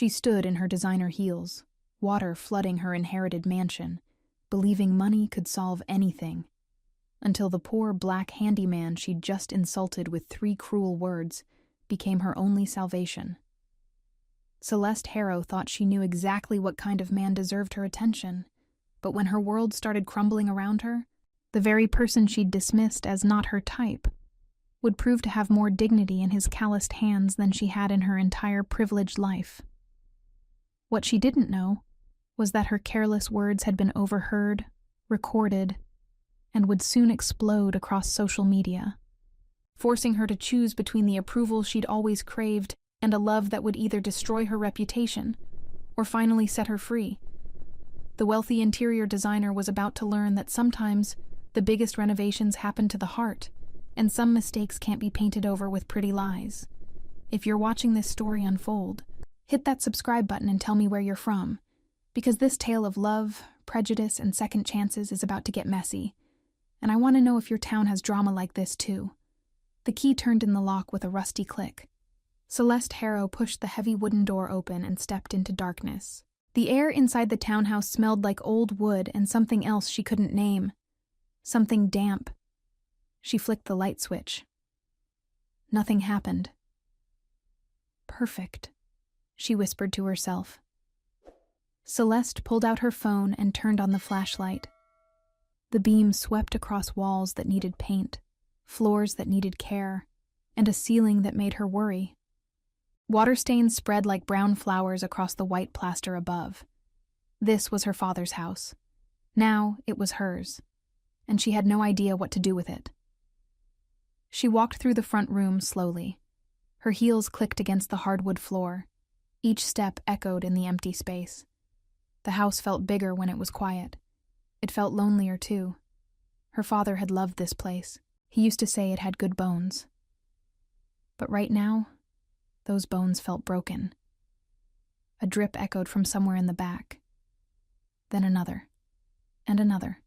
She stood in her designer heels, water flooding her inherited mansion, believing money could solve anything, until the poor black handyman she'd just insulted with 3 cruel words became her only salvation. Celeste Harrow thought she knew exactly what kind of man deserved her attention, but when her world started crumbling around her, the very person she'd dismissed as not her type would prove to have more dignity in his calloused hands than she had in her entire privileged life. What she didn't know was that her careless words had been overheard, recorded, and would soon explode across social media, forcing her to choose between the approval she'd always craved and a love that would either destroy her reputation or finally set her free. The wealthy interior designer was about to learn that sometimes the biggest renovations happen to the heart, and some mistakes can't be painted over with pretty lies. If you're watching this story unfold, hit that subscribe button and tell me where you're from, because this tale of love, prejudice, and second chances is about to get messy, and I want to know if your town has drama like this too. The key turned in the lock with a rusty click. Celeste Harrow pushed the heavy wooden door open and stepped into darkness. The air inside the townhouse smelled like old wood and something else she couldn't name. Something damp. She flicked the light switch. Nothing happened. Perfect, she whispered to herself. Celeste pulled out her phone and turned on the flashlight. The beam swept across walls that needed paint, floors that needed care, and a ceiling that made her worry. Water stains spread like brown flowers across the white plaster above. This was her father's house. Now it was hers, and she had no idea what to do with it. She walked through the front room slowly. Her heels clicked against the hardwood floor. Each step echoed in the empty space. The house felt bigger when it was quiet. It felt lonelier, too. Her father had loved this place. He used to say it had good bones. But right now, those bones felt broken. A drip echoed from somewhere in the back. Then another. And another.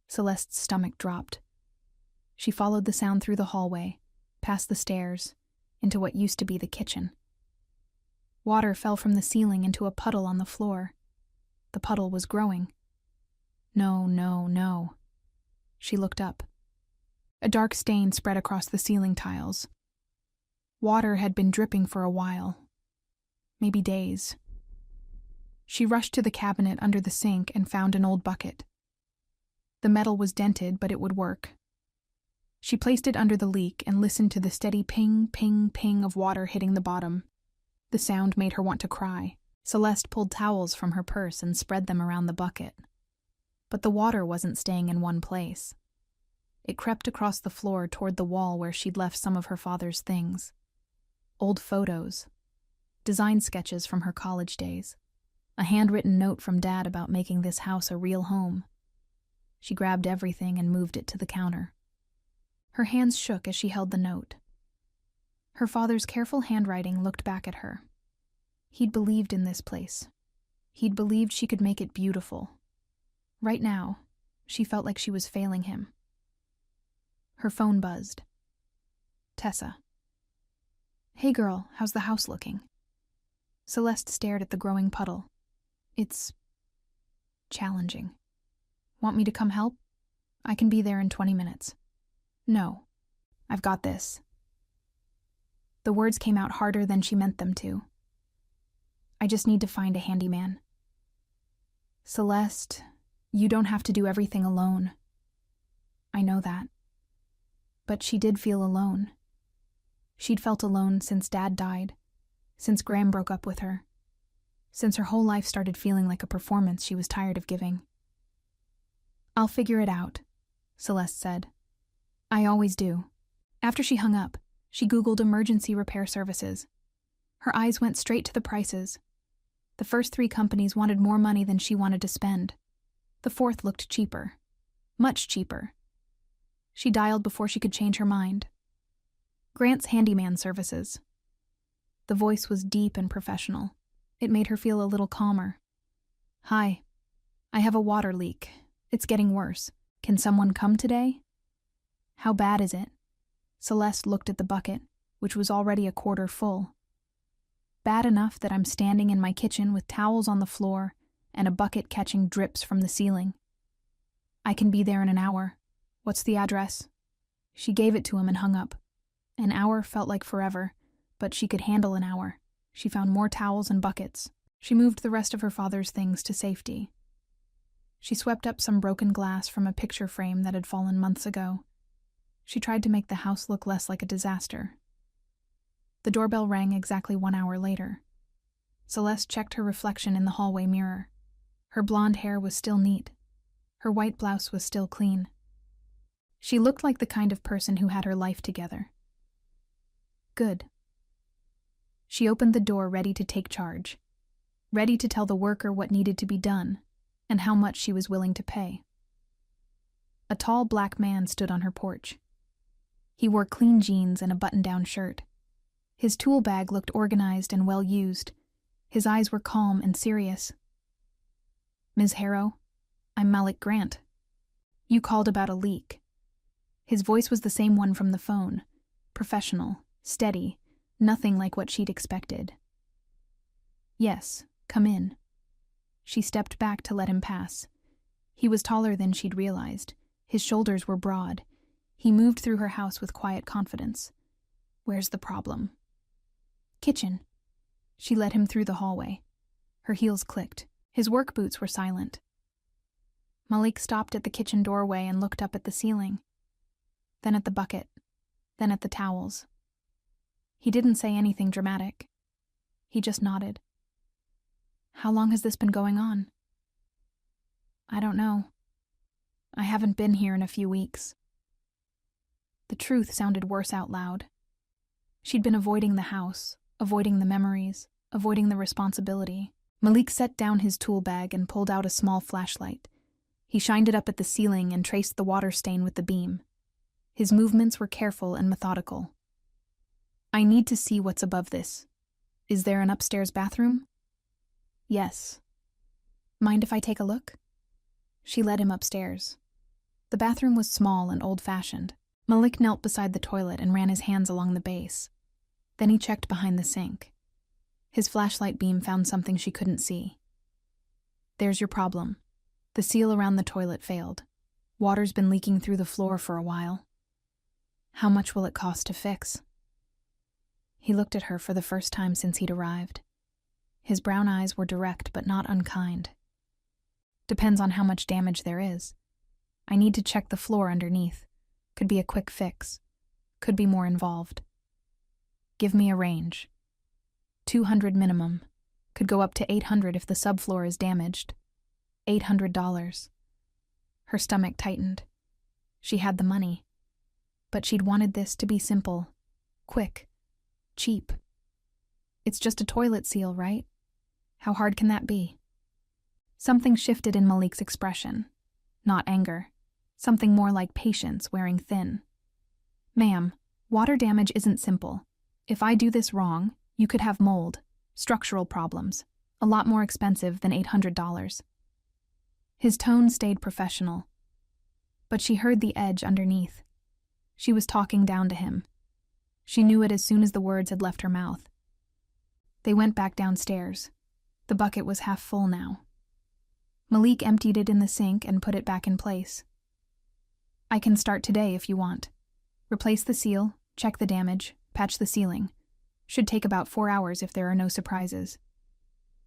Celeste's stomach dropped. She followed the sound through the hallway, past the stairs, into what used to be the kitchen. Water fell from the ceiling into a puddle on the floor. The puddle was growing. No, no, no. She looked up. A dark stain spread across the ceiling tiles. Water had been dripping for a while. Maybe days. She rushed to the cabinet under the sink and found an old bucket. The metal was dented, but it would work. She placed it under the leak and listened to the steady ping, ping, ping of water hitting the bottom. The sound made her want to cry. Celeste pulled towels from her purse and spread them around the bucket. But the water wasn't staying in one place. It crept across the floor toward the wall where she'd left some of her father's things. Old photos, design sketches from her college days, a handwritten note from Dad about making this house a real home. She grabbed everything and moved it to the counter. Her hands shook as she held the note. Her father's careful handwriting looked back at her. He'd believed in this place. He'd believed she could make it beautiful. Right now, she felt like she was failing him. Her phone buzzed. Tessa. Hey girl, how's the house looking? Celeste stared at the growing puddle. It's challenging. Want me to come help? I can be there in 20 minutes. No, I've got this. The words came out harder than she meant them to. I just need to find a handyman. Celeste, you don't have to do everything alone. I know that. But she did feel alone. She'd felt alone since Dad died, since Graham broke up with her, since her whole life started feeling like a performance she was tired of giving. I'll figure it out, Celeste said. I always do. After she hung up, she Googled emergency repair services. Her eyes went straight to the prices. The first 3 companies wanted more money than she wanted to spend. The 4th looked cheaper. Much cheaper. She dialed before she could change her mind. Grant's Handyman Services. The voice was deep and professional. It made her feel a little calmer. Hi. I have a water leak. It's getting worse. Can someone come today? How bad is it? Celeste looked at the bucket, which was already a quarter full. Bad enough that I'm standing in my kitchen with towels on the floor and a bucket catching drips from the ceiling. I can be there in an hour. What's the address? She gave it to him and hung up. An hour felt like forever, but she could handle an hour. She found more towels and buckets. She moved the rest of her father's things to safety. She swept up some broken glass from a picture frame that had fallen months ago. She tried to make the house look less like a disaster. The doorbell rang exactly 1 hour later. Celeste checked her reflection in the hallway mirror. Her blonde hair was still neat. Her white blouse was still clean. She looked like the kind of person who had her life together. Good. She opened the door, ready to take charge, ready to tell the worker what needed to be done and how much she was willing to pay. A tall black man stood on her porch. He wore clean jeans and a button-down shirt. His tool bag looked organized and well-used. His eyes were calm and serious. "Ms. Harrow, I'm Malik Grant. You called about a leak." His voice was the same one from the phone, professional, steady, nothing like what she'd expected. "Yes, come in." She stepped back to let him pass. He was taller than she'd realized. His shoulders were broad. He moved through her house with quiet confidence. "Where's the problem?" "Kitchen." She led him through the hallway. Her heels clicked. His work boots were silent. Malik stopped at the kitchen doorway and looked up at the ceiling, then at the bucket, then at the towels. He didn't say anything dramatic. He just nodded. "How long has this been going on?" "I don't know. I haven't been here in a few weeks." The truth sounded worse out loud. She'd been avoiding the house, avoiding the memories, avoiding the responsibility. Malik set down his tool bag and pulled out a small flashlight. He shined it up at the ceiling and traced the water stain with the beam. His movements were careful and methodical. "I need to see what's above this. Is there an upstairs bathroom?" "Yes." "Mind if I take a look?" She led him upstairs. The bathroom was small and old-fashioned. Malik knelt beside the toilet and ran his hands along the base. Then he checked behind the sink. His flashlight beam found something she couldn't see. "There's your problem. The seal around the toilet failed. Water's been leaking through the floor for a while. How much will it cost to fix?" He looked at her for the first time since he'd arrived. His brown eyes were direct but not unkind. "Depends on how much damage there is. I need to check the floor underneath. Could be a quick fix. Could be more involved. Give me a range. 200 minimum. Could go up to 800 if the subfloor is damaged. $800. Her stomach tightened. She had the money. But she'd wanted this to be simple, quick, cheap. It's just a toilet seal, right? How hard can that be? Something shifted in Malik's expression. Not anger. Something more like patience wearing thin. "Ma'am, water damage isn't simple. If I do this wrong, you could have mold, structural problems, a lot more expensive than $800. His tone stayed professional. But she heard the edge underneath. She was talking down to him. She knew it as soon as the words had left her mouth. They went back downstairs. The bucket was half full now. Malik emptied it in the sink and put it back in place. "I can start today if you want. Replace the seal, check the damage, patch the ceiling. Should take about 4 hours if there are no surprises."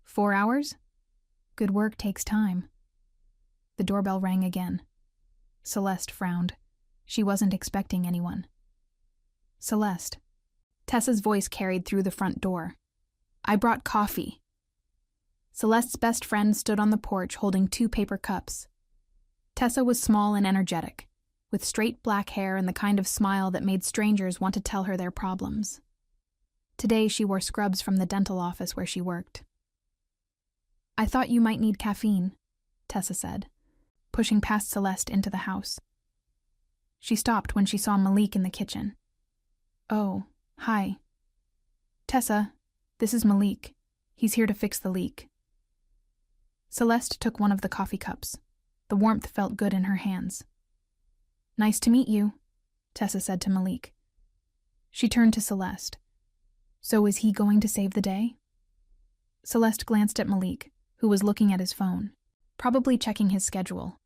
4 hours? Good work takes time. The doorbell rang again. Celeste frowned. She wasn't expecting anyone. "Celeste." Tessa's voice carried through the front door. "I brought coffee." Celeste's best friend stood on the porch holding 2 paper cups. Tessa was small and energetic, with straight black hair and the kind of smile that made strangers want to tell her their problems. Today she wore scrubs from the dental office where she worked. "I thought you might need caffeine," Tessa said, pushing past Celeste into the house. She stopped when she saw Malik in the kitchen. "Oh, hi." "Tessa, this is Malik. He's here to fix the leak." Celeste took one of the coffee cups. The warmth felt good in her hands. "Nice to meet you," Tessa said to Malik. She turned to Celeste. "So is he going to save the day?" Celeste glanced at Malik, who was looking at his phone, probably checking his schedule,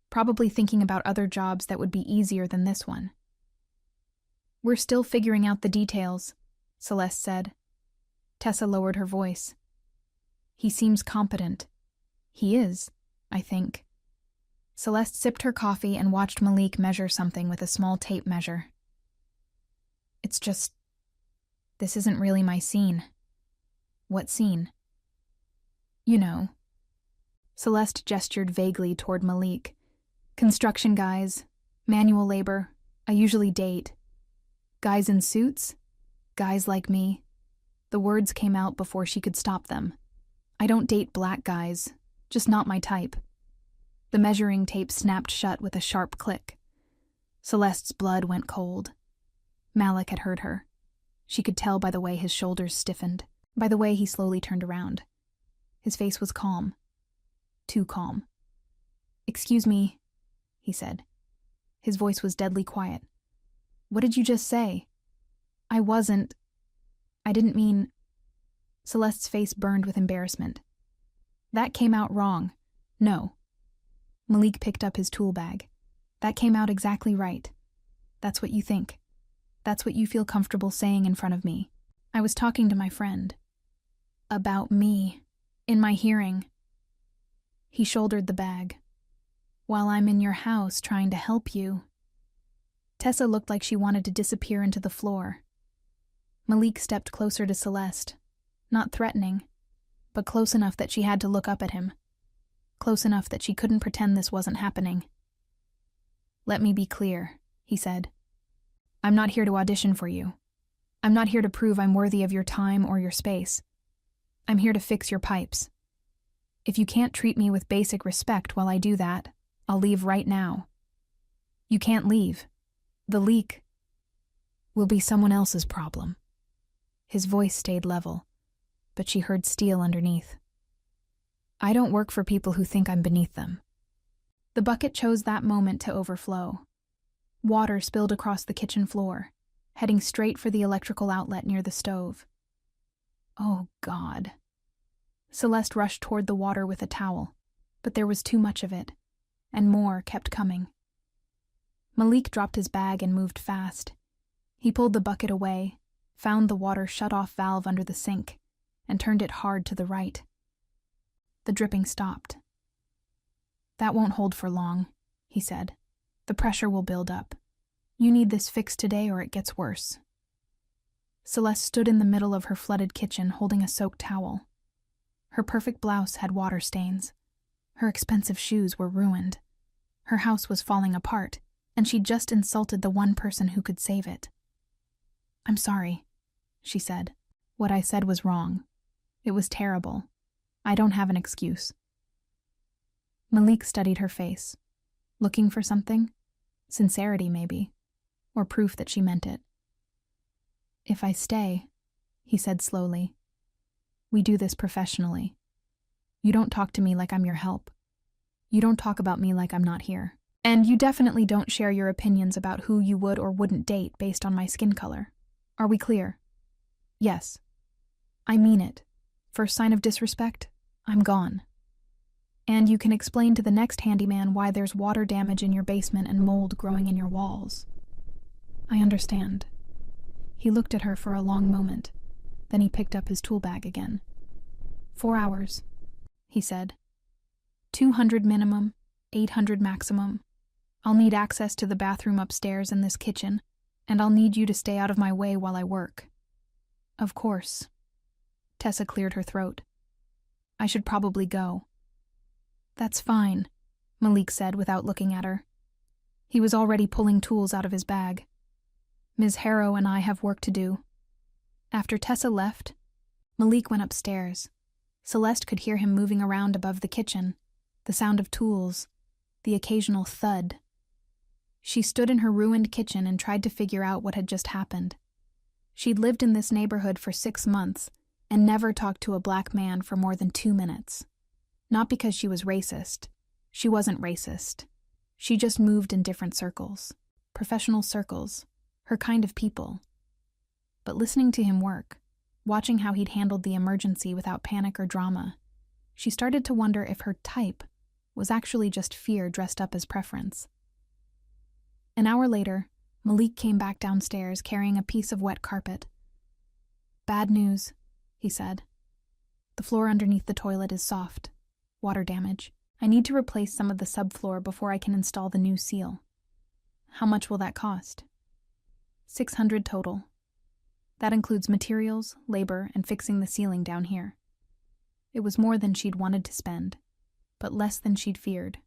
probably thinking about other jobs that would be easier than this one. "We're still figuring out the details," Celeste said. Tessa lowered her voice. "He seems competent." "He is, I think." Celeste sipped her coffee and watched Malik measure something with a small tape measure. "It's just, this isn't really my scene." "What scene?" "You know." Celeste gestured vaguely toward Malik. "Construction guys, manual labor, I usually date. Guys in suits? Guys like me." The words came out before she could stop them. "I don't date black guys, just not my type." The measuring tape snapped shut with a sharp click. Celeste's blood went cold. Malik had heard her. She could tell by the way his shoulders stiffened, by the way he slowly turned around. His face was calm. Too calm. "Excuse me," he said. His voice was deadly quiet. "What did you just say?" I didn't mean..." Celeste's face burned with embarrassment. "That came out wrong. No." Malik picked up his tool bag. "That came out exactly right. That's what you think. That's what you feel comfortable saying in front of me. I was talking to my friend. About me. In my hearing." He shouldered the bag. "While I'm in your house trying to help you." Tessa looked like she wanted to disappear into the floor. Malik stepped closer to Celeste, not threatening, but close enough that she had to look up at him. Close enough that she couldn't pretend this wasn't happening. "Let me be clear," he said. "I'm not here to audition for you. I'm not here to prove I'm worthy of your time or your space. I'm here to fix your pipes. If you can't treat me with basic respect while I do that, I'll leave right now. You can't leave. The leak will be someone else's problem." His voice stayed level, but she heard steel underneath. "I don't work for people who think I'm beneath them." The bucket chose that moment to overflow. Water spilled across the kitchen floor, heading straight for the electrical outlet near the stove. Oh, God. Celeste rushed toward the water with a towel, but there was too much of it, and more kept coming. Malik dropped his bag and moved fast. He pulled the bucket away, found the water shut-off valve under the sink, and turned it hard to the right. The dripping stopped. "That won't hold for long," he said. "The pressure will build up. You need this fixed today or it gets worse." Celeste stood in the middle of her flooded kitchen holding a soaked towel. Her perfect blouse had water stains. Her expensive shoes were ruined. Her house was falling apart, and she'd just insulted the one person who could save it. "I'm sorry," she said. "What I said was wrong. It was terrible. I don't have an excuse." Malik studied her face, looking for something. Sincerity, maybe, or proof that she meant it. "If I stay," he said slowly, "we do this professionally. You don't talk to me like I'm your help. You don't talk about me like I'm not here. And you definitely don't share your opinions about who you would or wouldn't date based on my skin color. Are we clear?" "Yes." "I mean it. First sign of disrespect, I'm gone. And you can explain to the next handyman why there's water damage in your basement and mold growing in your walls." "I understand." He looked at her for a long moment. Then he picked up his tool bag again. 4 hours, he said. 200 minimum, 800 maximum. I'll need access to the bathroom upstairs and this kitchen, and I'll need you to stay out of my way while I work." "Of course." Tessa cleared her throat. "I should probably go." "That's fine," Malik said without looking at her. He was already pulling tools out of his bag. "Ms. Harrow and I have work to do." After Tessa left, Malik went upstairs. Celeste could hear him moving around above the kitchen, the sound of tools, the occasional thud. She stood in her ruined kitchen and tried to figure out what had just happened. She'd lived in this neighborhood for 6 months and never talked to a black man for more than 2 minutes. Not because she was racist. She wasn't racist. She just moved in different circles. Professional circles. Her kind of people. But listening to him work, watching how he'd handled the emergency without panic or drama. She started to wonder if her type was actually just fear dressed up as preference. An hour later, Malik came back downstairs carrying a piece of wet carpet. "Bad news," he said. "The floor underneath the toilet is soft. Water damage. I need to replace some of the subfloor before I can install the new seal." "How much will that cost?" $600 total. That includes materials, labor, and fixing the ceiling down here. It was more than she'd wanted to spend, but less than she'd feared.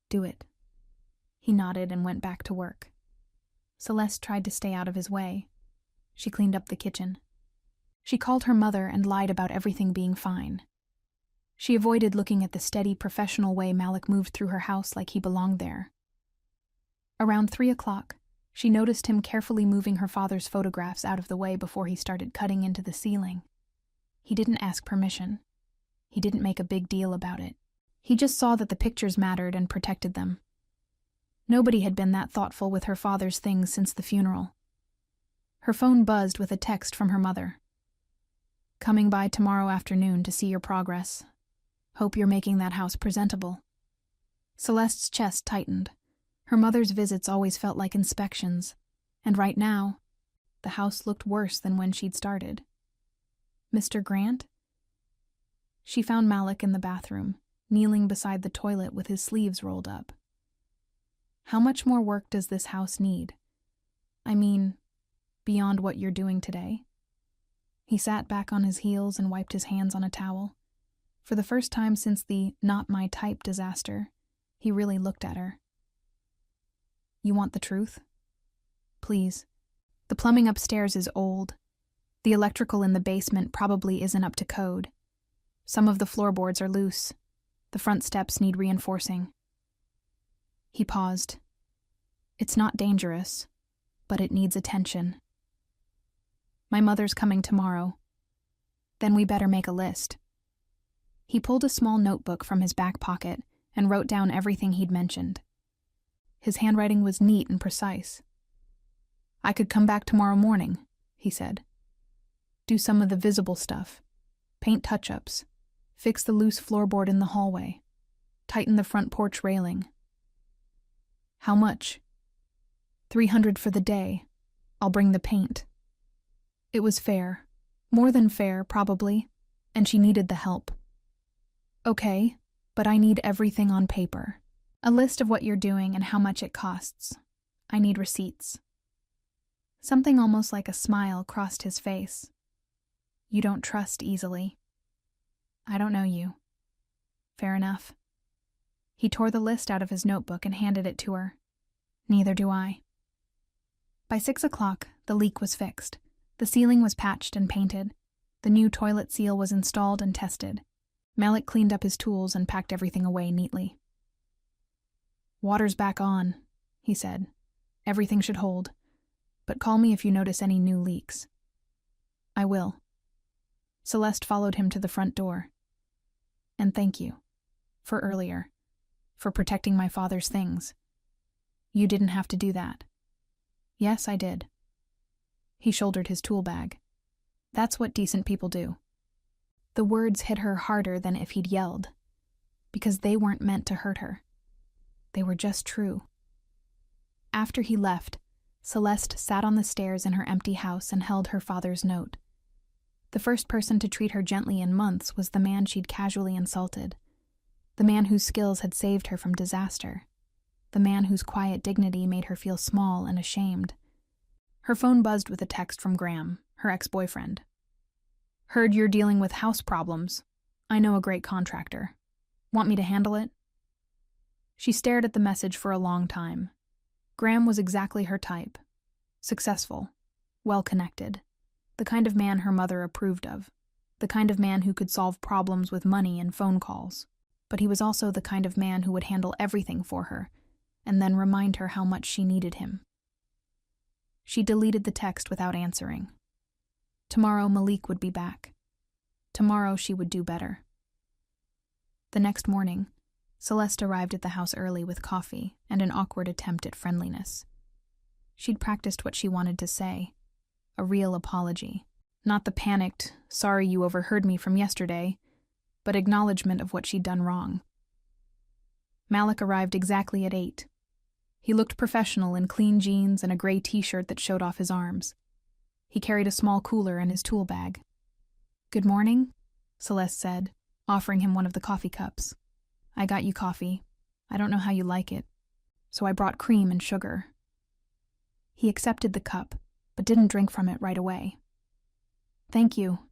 "Do it." He nodded and went back to work. Celeste tried to stay out of his way. She cleaned up the kitchen. She called her mother and lied about everything being fine. She avoided looking at the steady, professional way Malik moved through her house like he belonged there. Around 3 o'clock, she noticed him carefully moving her father's photographs out of the way before he started cutting into the ceiling. He didn't ask permission. He didn't make a big deal about it. He just saw that the pictures mattered and protected them. Nobody had been that thoughtful with her father's things since the funeral. Her phone buzzed with a text from her mother. "Coming by tomorrow afternoon to see your progress. Hope you're making that house presentable." Celeste's chest tightened. Her mother's visits always felt like inspections, and right now, the house looked worse than when she'd started. "Mr. Grant?" She found Malik in the bathroom, kneeling beside the toilet with his sleeves rolled up. "How much more work does this house need? I mean, beyond what you're doing today?" He sat back on his heels and wiped his hands on a towel. For the first time since the "not my type" disaster, he really looked at her. "You want the truth?" "Please. The plumbing upstairs is old. The electrical in the basement probably isn't up to code. Some of the floorboards are loose. The front steps need reinforcing." He paused. "It's not dangerous, but it needs attention. My mother's coming tomorrow. Then we better make a list." He pulled a small notebook from his back pocket and wrote down everything he'd mentioned. His handwriting was neat and precise. "I could come back tomorrow morning," he said. "Do some of the visible stuff. Paint touch-ups. Fix the loose floorboard in the hallway. Tighten the front porch railing." "How much?" $300 for the day. I'll bring the paint." It was fair. More than fair, probably, and she needed the help. "Okay, but I need everything on paper. A list of what you're doing and how much it costs. I need receipts." Something almost like a smile crossed his face. "You don't trust easily." "I don't know you." "Fair enough." He tore the list out of his notebook and handed it to her. "Neither do I." By 6 o'clock, the leak was fixed. The ceiling was patched and painted. The new toilet seal was installed and tested. Malik cleaned up his tools and packed everything away neatly. "Water's back on," he said. "Everything should hold. But call me if you notice any new leaks." "I will." Celeste followed him to the front door. "And thank you. For earlier. For protecting my father's things. You didn't have to do that." "Yes, I did." He shouldered his tool bag. "That's what decent people do." The words hit her harder than if he'd yelled, because they weren't meant to hurt her. They were just true. After he left, Celeste sat on the stairs in her empty house and held her father's note. The first person to treat her gently in months was the man she'd casually insulted. The man whose skills had saved her from disaster. The man whose quiet dignity made her feel small and ashamed. Her phone buzzed with a text from Graham, her ex-boyfriend. "Heard you're dealing with house problems. I know a great contractor. Want me to handle it?" She stared at the message for a long time. Graham was exactly her type. Successful. Well-connected. The kind of man her mother approved of. The kind of man who could solve problems with money and phone calls. But he was also the kind of man who would handle everything for her, and then remind her how much she needed him. She deleted the text without answering. Tomorrow Malik would be back. Tomorrow she would do better. The next morning, Celeste arrived at the house early with coffee and an awkward attempt at friendliness. She'd practiced what she wanted to say, a real apology, Not the panicked, sorry you overheard me from yesterday, but acknowledgement of what she'd done wrong. Malik arrived exactly at 8. He looked professional in clean jeans and a gray t-shirt that showed off his arms. He carried a small cooler in his tool bag. "Good morning," Celeste said, offering him one of the coffee cups. "I got you coffee. I don't know how you like it, so I brought cream and sugar." He accepted the cup, but didn't drink from it right away. "Thank you.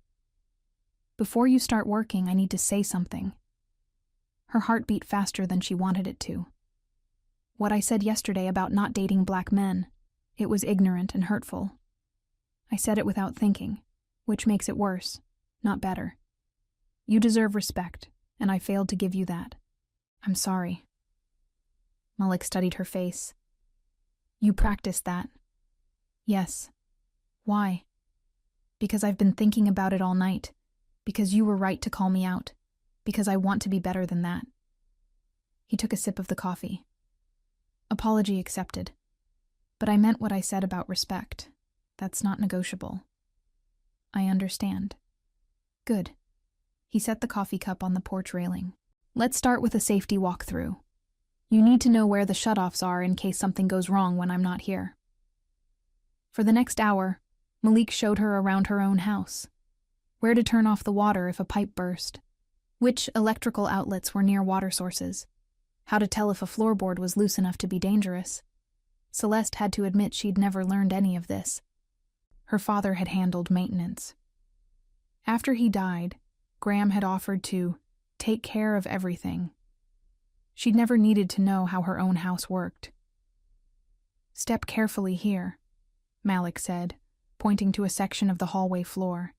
Before you start working, I need to say something." Her heart beat faster than she wanted it to. "What I said yesterday about not dating black men, it was ignorant and hurtful. I said it without thinking, which makes it worse, not better. You deserve respect, and I failed to give you that. I'm sorry." Malik studied her face. "You practiced that?" "Yes." "Why?" "Because I've been thinking about it all night. Because you were right to call me out. Because I want to be better than that." He took a sip of the coffee. "Apology accepted. But I meant what I said about respect. That's not negotiable." "I understand." "Good." He set the coffee cup on the porch railing. "Let's start with a safety walkthrough. You need to know where the shutoffs are in case something goes wrong when I'm not here." For the next hour, Malik showed her around her own house. Where to turn off the water if a pipe burst. Which electrical outlets were near water sources. How to tell if a floorboard was loose enough to be dangerous. Celeste had to admit she'd never learned any of this. Her father had handled maintenance. After he died, Graham had offered to take care of everything. She'd never needed to know how her own house worked. "Step carefully here," Malik said, pointing to a section of the hallway floor.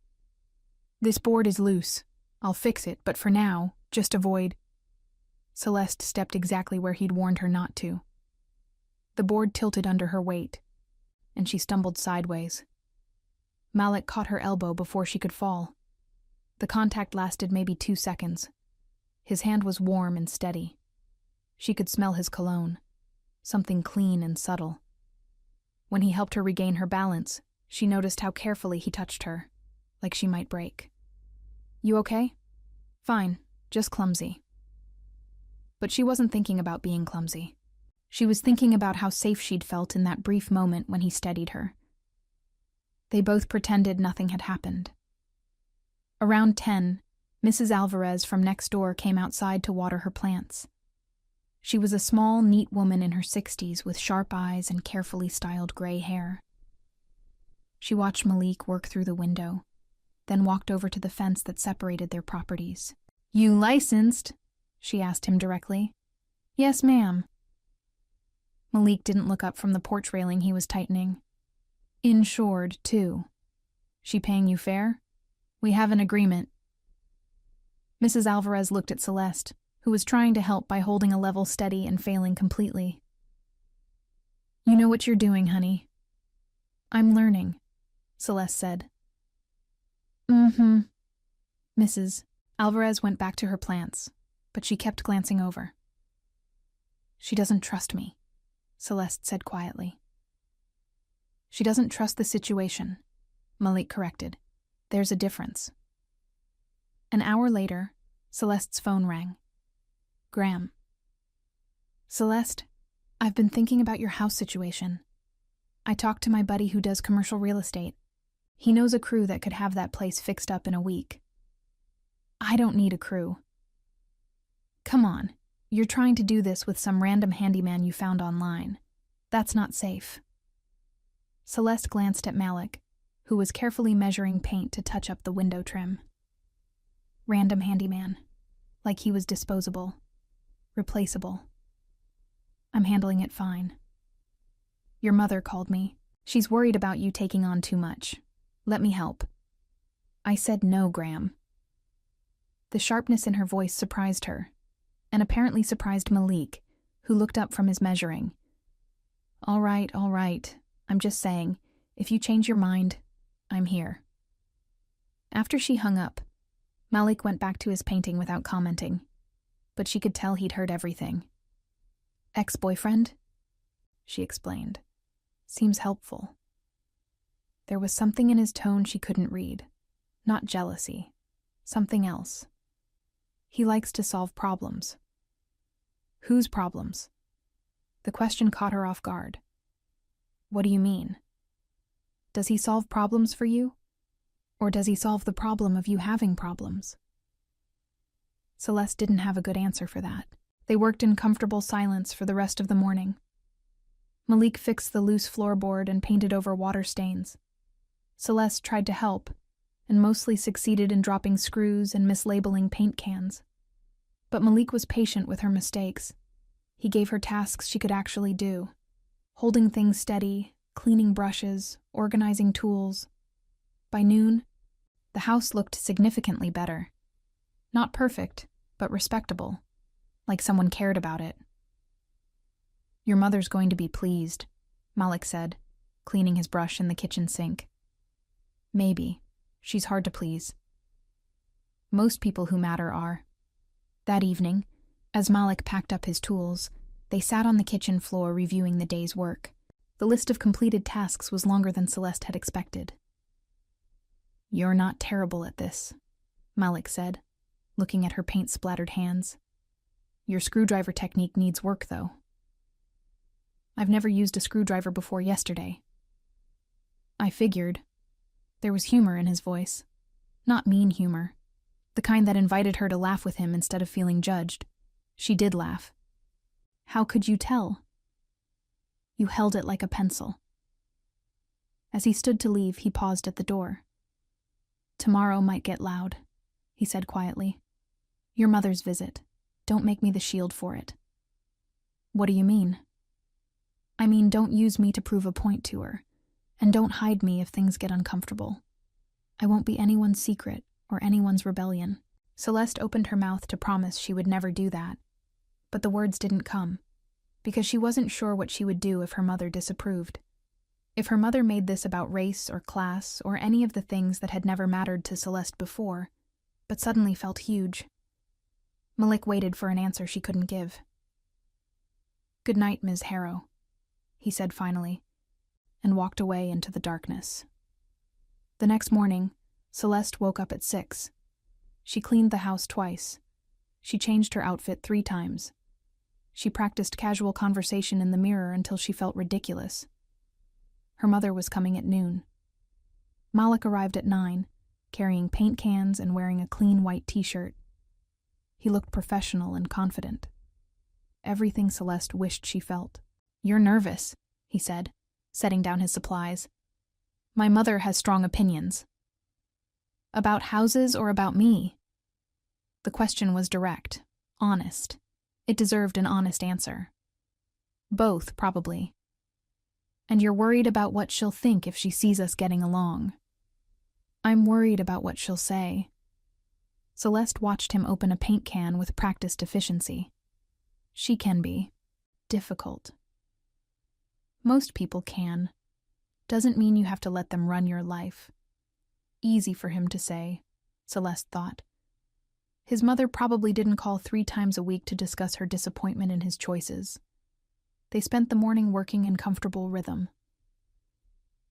"This board is loose. I'll fix it, but for now, just avoid." Celeste stepped exactly where he'd warned her not to. The board tilted under her weight, and she stumbled sideways. Malik caught her elbow before she could fall. The contact lasted maybe 2 seconds. His hand was warm and steady. She could smell his cologne, something clean and subtle. When he helped her regain her balance, she noticed how carefully he touched her, like she might break. "You okay?" "Fine, just clumsy." But she wasn't thinking about being clumsy. She was thinking about how safe she'd felt in that brief moment when he steadied her. They both pretended nothing had happened. Around 10, Mrs. Alvarez from next door came outside to water her plants. She was a small, neat woman in her 60s with sharp eyes and carefully styled gray hair. She watched Malik work through the window, then walked over to the fence that separated their properties. "You licensed?" she asked him directly. "Yes, ma'am." Malik didn't look up from the porch railing he was tightening. "Insured, too. She paying you fair? We have an agreement." Mrs. Alvarez looked at Celeste, who was trying to help by holding a level steady and failing completely. "You know what you're doing, honey." "I'm learning," Celeste said. "Mm-hmm." Mrs. Alvarez went back to her plants, but she kept glancing over. "She doesn't trust me," Celeste said quietly. "She doesn't trust the situation," Malik corrected. "There's a difference." An hour later, Celeste's phone rang. Graham. "Celeste, I've been thinking about your house situation. I talked to my buddy who does commercial real estate. He knows a crew that could have that place fixed up in a week." "I don't need a crew." "Come on, you're trying to do this with some random handyman you found online. That's not safe." Celeste glanced at Malik, who was carefully measuring paint to touch up the window trim. Random handyman. Like he was disposable. Replaceable. "I'm handling it fine. Your mother called me. She's worried about you taking on too much. Let me help." "I said no, Graham." The sharpness in her voice surprised her, and apparently surprised Malik, who looked up from his measuring. All right. I'm just saying, if you change your mind, I'm here." After she hung up, Malik went back to his painting without commenting, but she could tell he'd heard everything. "Ex-boyfriend?" she explained. "Seems helpful." There was something in his tone she couldn't read. Not jealousy. Something else. He likes to solve problems. Whose problems? The question caught her off guard. What do you mean? Does he solve problems for you? Or does he solve the problem of you having problems? Celeste didn't have a good answer for that. They worked in comfortable silence for the rest of the morning. Malik fixed the loose floorboard and painted over water stains. Celeste tried to help, and mostly succeeded in dropping screws and mislabeling paint cans. But Malik was patient with her mistakes. He gave her tasks she could actually do, holding things steady, cleaning brushes, organizing tools. By noon, the house looked significantly better. Not perfect, but respectable, like someone cared about it. Your mother's going to be pleased, Malik said, cleaning his brush in the kitchen sink. Maybe. She's hard to please. Most people who matter are. That evening, as Malik packed up his tools, they sat on the kitchen floor reviewing the day's work. The list of completed tasks was longer than Celeste had expected. You're not terrible at this, Malik said, looking at her paint-splattered hands. Your screwdriver technique needs work, though. I've never used a screwdriver before yesterday. I figured. There was humor in his voice. Not mean humor. The kind that invited her to laugh with him instead of feeling judged. She did laugh. How could you tell? You held it like a pencil. As he stood to leave, he paused at the door. Tomorrow might get loud, he said quietly. Your mother's visit. Don't make me the shield for it. What do you mean? I mean, don't use me to prove a point to her, and don't hide me if things get uncomfortable. I won't be anyone's secret or anyone's rebellion. Celeste opened her mouth to promise she would never do that, but the words didn't come, because she wasn't sure what she would do if her mother disapproved. If her mother made this about race or class or any of the things that had never mattered to Celeste before, but suddenly felt huge. Malik waited for an answer she couldn't give. Good night, Ms. Harrow, he said finally, and walked away into the darkness. The next morning, Celeste woke up at 6. She cleaned the house twice. She changed her outfit 3 times. She practiced casual conversation in the mirror until she felt ridiculous. Her mother was coming at noon. Malik arrived at 9, carrying paint cans and wearing a clean white t-shirt. He looked professional and confident. Everything Celeste wished she felt. You're nervous, he said, setting down his supplies. My mother has strong opinions. About houses or about me? The question was direct, honest. It deserved an honest answer. Both, probably. And you're worried about what she'll think if she sees us getting along. I'm worried about what she'll say. Celeste watched him open a paint can with practiced efficiency. She can be difficult. Most people can. Doesn't mean you have to let them run your life. Easy for him to say, Celeste thought. His mother probably didn't call 3 times a week to discuss her disappointment in his choices. They spent the morning working in comfortable rhythm.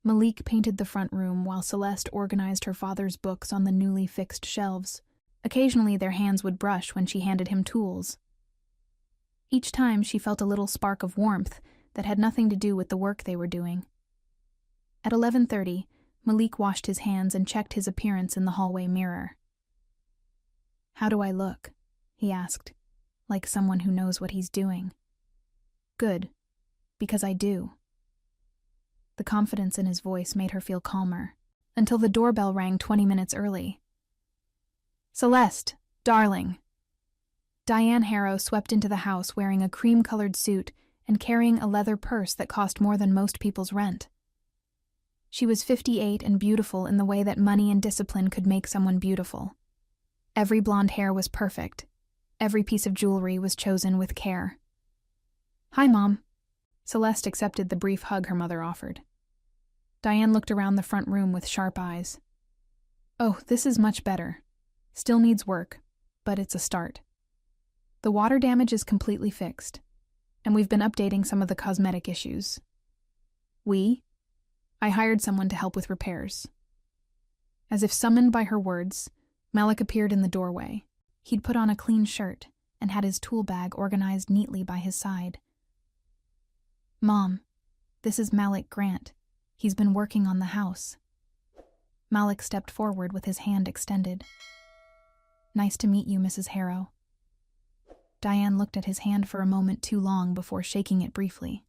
Malik painted the front room while Celeste organized her father's books on the newly fixed shelves. Occasionally their hands would brush when she handed him tools. Each time she felt a little spark of warmth that had nothing to do with the work they were doing. At 11:30, Malik washed his hands and checked his appearance in the hallway mirror. How do I look? He asked, like someone who knows what he's doing. Good, because I do. The confidence in his voice made her feel calmer, until the doorbell rang 20 minutes early. Celeste, darling. Diane Harrow swept into the house wearing a cream-colored suit and carrying a leather purse that cost more than most people's rent. She was 58 and beautiful in the way that money and discipline could make someone beautiful. Every blonde hair was perfect. Every piece of jewelry was chosen with care. Hi, Mom. Celeste accepted the brief hug her mother offered. Diane looked around the front room with sharp eyes. Oh, this is much better. Still needs work, but it's a start. The water damage is completely fixed, and we've been updating some of the cosmetic issues. We? I hired someone to help with repairs. As if summoned by her words, Malik appeared in the doorway. He'd put on a clean shirt and had his tool bag organized neatly by his side. Mom, this is Malik Grant. He's been working on the house. Malik stepped forward with his hand extended. Nice to meet you, Mrs. Harrow. Diane looked at his hand for a moment too long before shaking it briefly.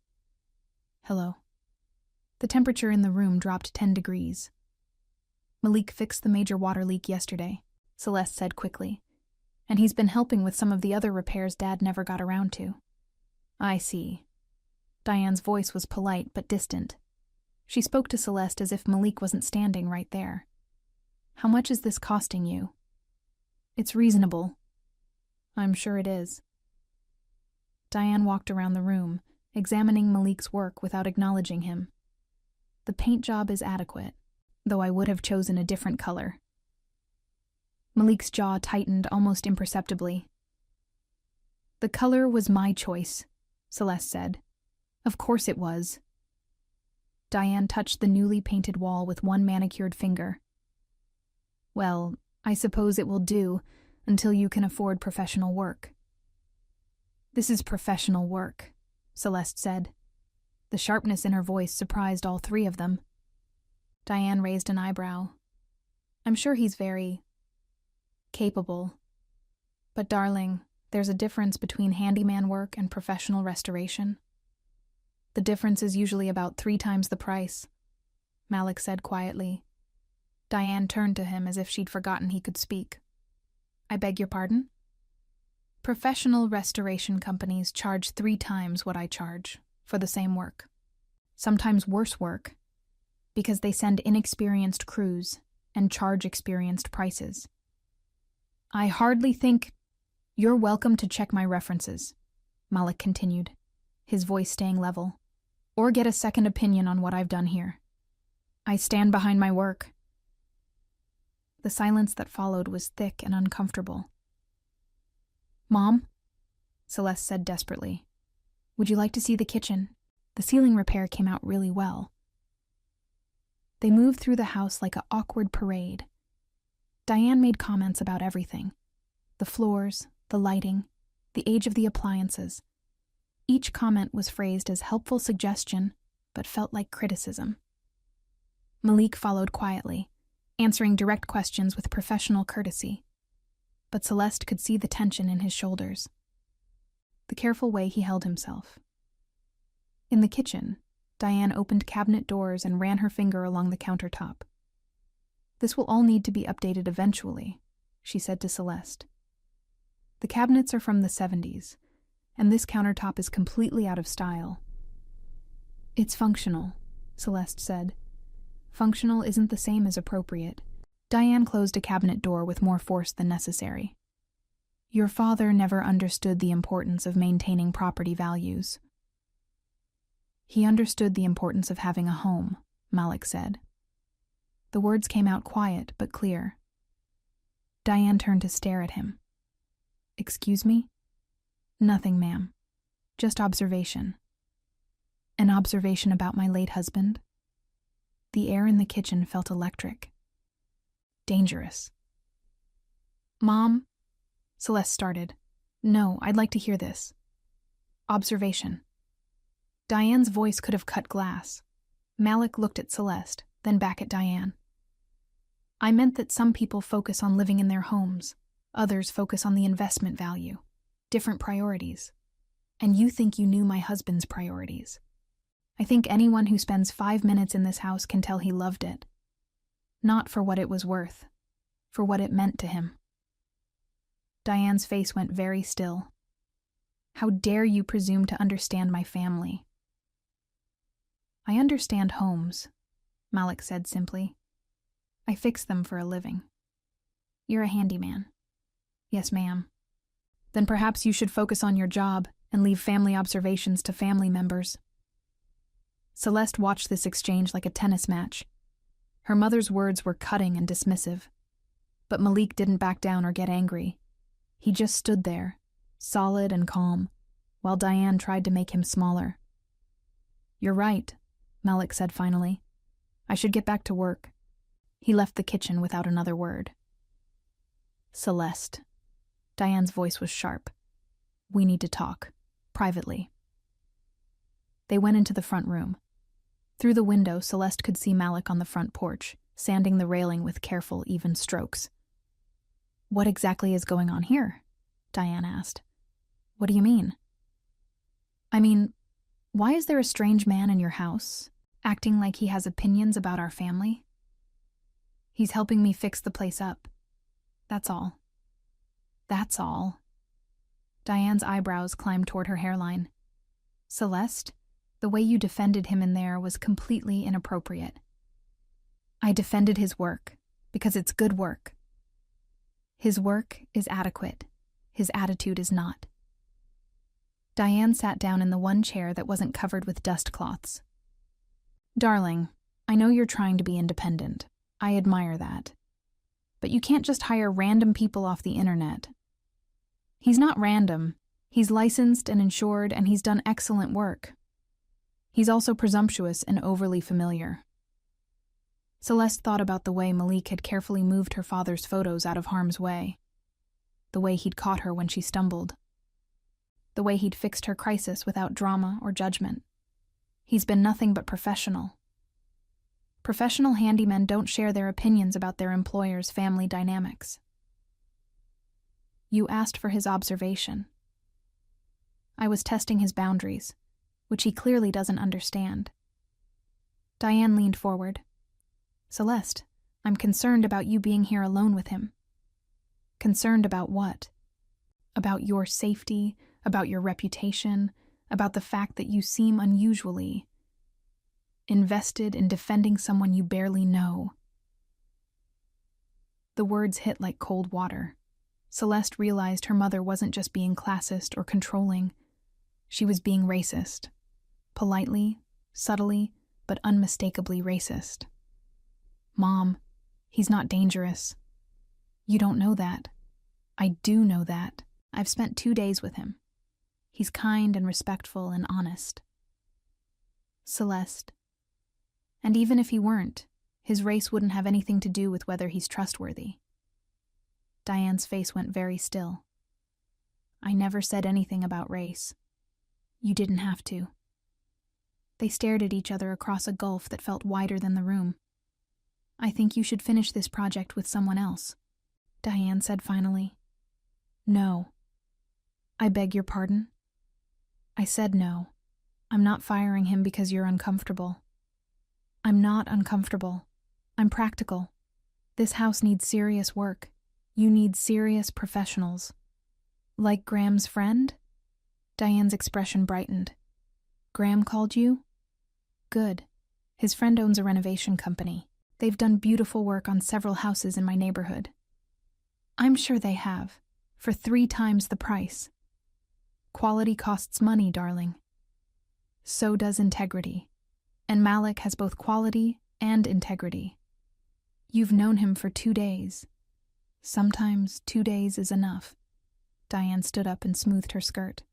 Hello. The temperature in the room dropped 10 degrees. Malik fixed the major water leak yesterday, Celeste said quickly, and he's been helping with some of the other repairs Dad never got around to. I see. Diane's voice was polite but distant. She spoke to Celeste as if Malik wasn't standing right there. How much is this costing you? It's reasonable. I'm sure it is. Diane walked around the room, examining Malik's work without acknowledging him. The paint job is adequate, though I would have chosen a different color. Malik's jaw tightened almost imperceptibly. The color was my choice, Celeste said. Of course it was. Diane touched the newly painted wall with one manicured finger. Well, I suppose it will do until you can afford professional work. This is professional work, Celeste said. The sharpness in her voice surprised all three of them. Diane raised an eyebrow. I'm sure he's very capable. But darling, there's a difference between handyman work and professional restoration. The difference is usually about 3 times the price, Malik said quietly. Diane turned to him as if she'd forgotten he could speak. I beg your pardon? Professional restoration companies charge 3 times what I charge for the same work. Sometimes worse work, because they send inexperienced crews and charge experienced prices. I hardly think... You're welcome to check my references, Malik continued, his voice staying level, or get a second opinion on what I've done here. I stand behind my work. The silence that followed was thick and uncomfortable. Mom, Celeste said desperately, would you like to see the kitchen? The ceiling repair came out really well. They moved through the house like an awkward parade. Diane made comments about everything. The floors, the lighting, the age of the appliances. Each comment was phrased as helpful suggestion, but felt like criticism. Malik followed quietly, answering direct questions with professional courtesy. But Celeste could see the tension in his shoulders, the careful way he held himself. In the kitchen, Diane opened cabinet doors and ran her finger along the countertop. This will all need to be updated eventually, she said to Celeste. The cabinets are from the 70s, and this countertop is completely out of style. It's functional, Celeste said. Functional isn't the same as appropriate. Diane closed a cabinet door with more force than necessary. Your father never understood the importance of maintaining property values. He understood the importance of having a home, Malik said. The words came out quiet but clear. Diane turned to stare at him. Excuse me? Nothing, ma'am. Just observation. An observation about my late husband? The air in the kitchen felt electric. Dangerous. Mom? Celeste started. No, I'd like to hear this. Observation. Diane's voice could have cut glass. Malik looked at Celeste, then back at Diane. I meant that some people focus on living in their homes. Others focus on the investment value. Different priorities. And you think you knew my husband's priorities. I think anyone who spends 5 minutes in this house can tell he loved it. Not for what it was worth, for what it meant to him. Diane's face went very still. How dare you presume to understand my family? I understand homes, Malik said simply. I fix them for a living. You're a handyman. Yes, ma'am. Then perhaps you should focus on your job and leave family observations to family members. Celeste watched this exchange like a tennis match. Her mother's words were cutting and dismissive. But Malik didn't back down or get angry. He just stood there, solid and calm, while Diane tried to make him smaller. You're right, Malik said finally. I should get back to work." He left the kitchen without another word. "Celeste." Diane's voice was sharp. "We need to talk. Privately." They went into the front room. Through the window, Celeste could see Malik on the front porch, sanding the railing with careful, even strokes. "What exactly is going on here?" Diane asked. "What do you mean?" "I mean, why is there a strange man in your house, acting like he has opinions about our family?" "He's helping me fix the place up. That's all." "That's all?" Diane's eyebrows climbed toward her hairline. "Celeste, the way you defended him in there was completely inappropriate." "I defended his work, because it's good work." "His work is adequate. His attitude is not." Diane sat down in the one chair that wasn't covered with dust cloths. "Darling, I know you're trying to be independent. I admire that. But you can't just hire random people off the internet." "He's not random. He's licensed and insured, and he's done excellent work. He's also presumptuous and overly familiar." Celeste thought about the way Malik had carefully moved her father's photos out of harm's way, the way he'd caught her when she stumbled, the way he'd fixed her crisis without drama or judgment. He's been nothing but professional. Professional handymen don't share their opinions about their employer's family dynamics. "You asked for his observation." "I was testing his boundaries, which he clearly doesn't understand." Diane leaned forward. "Celeste, I'm concerned about you being here alone with him." "Concerned about what?" "About your safety, about your reputation, about the fact that you seem unusually invested in defending someone you barely know." The words hit like cold water. Celeste realized her mother wasn't just being classist or controlling. She was being racist. Politely, subtly, but unmistakably racist. "Mom, he's not dangerous." "You don't know that." "I do know that. I've spent 2 days with him. He's kind and respectful and honest." "Celeste. And even if he weren't, his race wouldn't have anything to do with whether he's trustworthy." Diane's face went very still. "I never said anything about race." "You didn't have to." They stared at each other across a gulf that felt wider than the room. "I think you should finish this project with someone else," Diane said finally. "No." "I beg your pardon?" "I said no. I'm not firing him because you're uncomfortable." "I'm not uncomfortable. I'm practical. This house needs serious work. You need serious professionals." "Like Graham's friend?" Diane's expression brightened. "Graham called you?" "Good. His friend owns a renovation company. They've done beautiful work on several houses in my neighborhood." "I'm sure they have, for 3 times the price." "Quality costs money, darling." "So does integrity. And Malik has both quality and integrity. You've known him for 2 days. Sometimes 2 days is enough." Diane stood up and smoothed her skirt.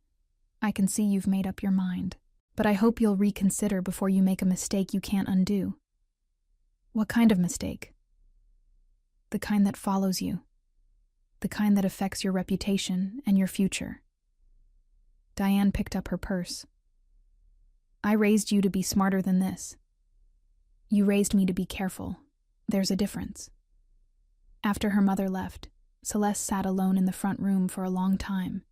"I can see you've made up your mind, but I hope you'll reconsider before you make a mistake you can't undo." "What kind of mistake?" "The kind that follows you. The kind that affects your reputation and your future." Diane picked up her purse. "I raised you to be smarter than this. You raised me to be careful. There's a difference." After her mother left, Celeste sat alone in the front room for a long time.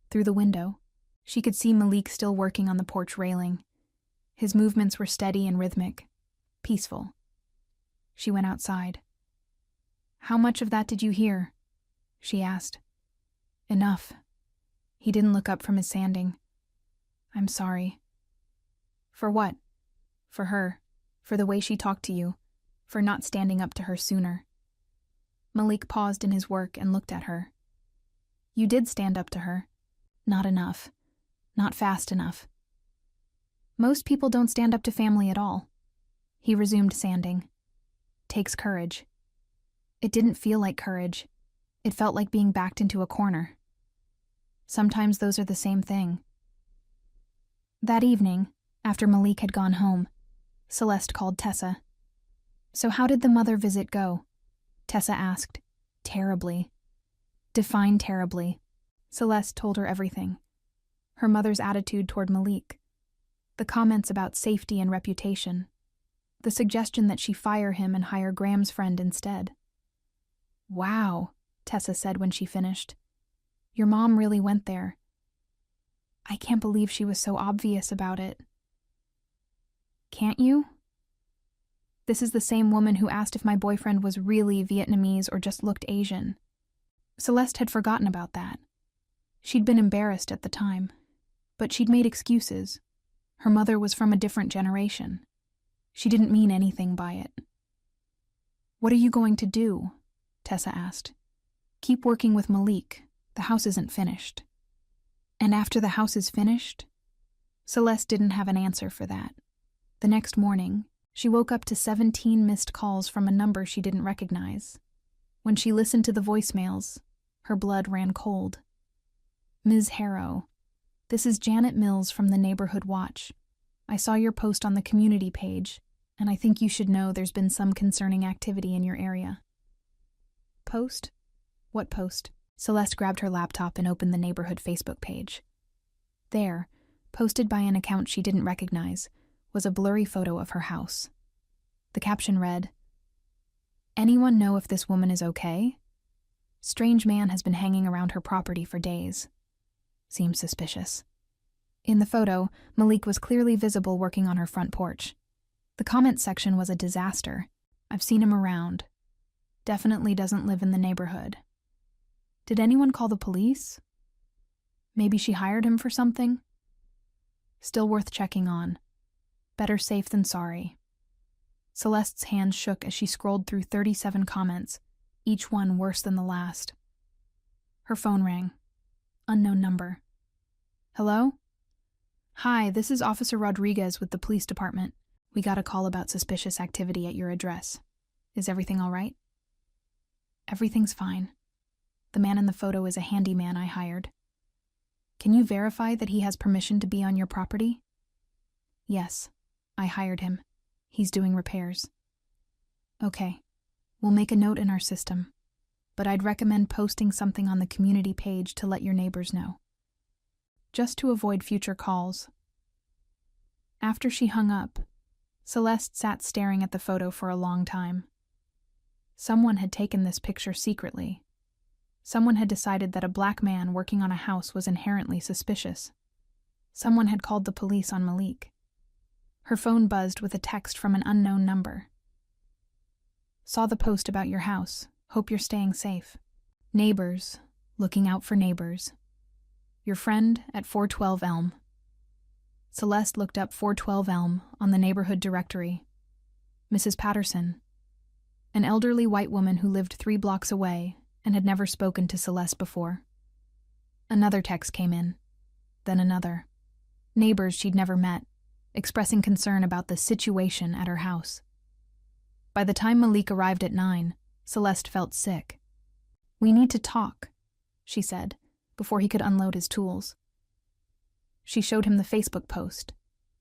Through the window, she could see Malik still working on the porch railing. His movements were steady and rhythmic, peaceful. She went outside. "How much of that did you hear?" she asked. "Enough." He didn't look up from his sanding. "I'm sorry." "For what?" "For her. For the way she talked to you. For not standing up to her sooner." Malik paused in his work and looked at her. "You did stand up to her." "Not enough. Not fast enough." "Most people don't stand up to family at all." He resumed sanding. "Takes courage." It didn't feel like courage. It felt like being backed into a corner. Sometimes those are the same thing. That evening, after Malik had gone home, Celeste called Tessa. So how did the mother visit go? Tessa asked. Terribly. Define terribly. Celeste told her everything. Her mother's attitude toward Malik. The comments about safety and reputation. The suggestion that she fire him and hire Graham's friend instead. Wow, Tessa said when she finished. Your mom really went there. I can't believe she was so obvious about it. Can't you? This is the same woman who asked if my boyfriend was really Vietnamese or just looked Asian. Celeste had forgotten about that. She'd been embarrassed at the time, but she'd made excuses. Her mother was from a different generation. She didn't mean anything by it. What are you going to do? Tessa asked. Keep working with Malik. The house isn't finished. And after the house is finished? Celeste didn't have an answer for that. The next morning, she woke up to 17 missed calls from a number she didn't recognize. When she listened to the voicemails, her blood ran cold. Ms. Harrow, this is Janet Mills from the Neighborhood Watch. I saw your post on the community page, and I think you should know there's been some concerning activity in your area. Post? What post? Celeste grabbed her laptop and opened the neighborhood Facebook page. There, posted by an account she didn't recognize, was a blurry photo of her house. The caption read, "Anyone know if this woman is okay? Strange man has been hanging around her property for days. Seems suspicious." In the photo, Malik was clearly visible working on her front porch. The comment section was a disaster. I've seen him around. Definitely doesn't live in the neighborhood. Did anyone call the police? Maybe she hired him for something? Still worth checking on. Better safe than sorry. Celeste's hands shook as she scrolled through 37 comments, each one worse than the last. Her phone rang. Unknown number. Hello? Hi, this is Officer Rodriguez with the police department. We got a call about suspicious activity at your address. Is everything all right? Everything's fine. The man in the photo is a handyman I hired. Can you verify that he has permission to be on your property? Yes, I hired him. He's doing repairs. Okay, we'll make a note in our system, but I'd recommend posting something on the community page to let your neighbors know, just to avoid future calls. After she hung up, Celeste sat staring at the photo for a long time. Someone had taken this picture secretly. Someone had decided that a black man working on a house was inherently suspicious. Someone had called the police on Malik. Her phone buzzed with a text from an unknown number. Saw the post about your house. Hope you're staying safe. Neighbors, looking out for neighbors. Your friend at 412 Elm. Celeste looked up 412 Elm on the neighborhood directory. Mrs. Patterson, an elderly white woman who lived 3 blocks away and had never spoken to Celeste before. Another text came in, then another. Neighbors she'd never met, expressing concern about the situation at her house. By the time Malik arrived at 9, Celeste felt sick. We need to talk, she said, before he could unload his tools. She showed him the Facebook post,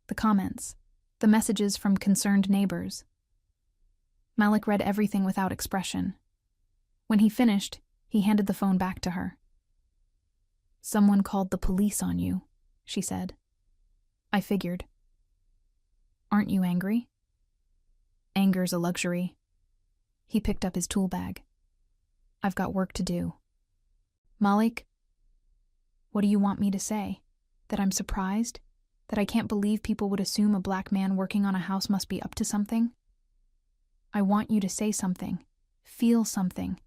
the comments, the messages from concerned neighbors. Malik read everything without expression. When he finished, he handed the phone back to her. Someone called the police on you, she said. I figured. Aren't you angry? Anger's a luxury. He picked up his tool bag. I've got work to do. Malik, what do you want me to say? That I'm surprised? That I can't believe people would assume a black man working on a house must be up to something? I want you to say something. Feel something.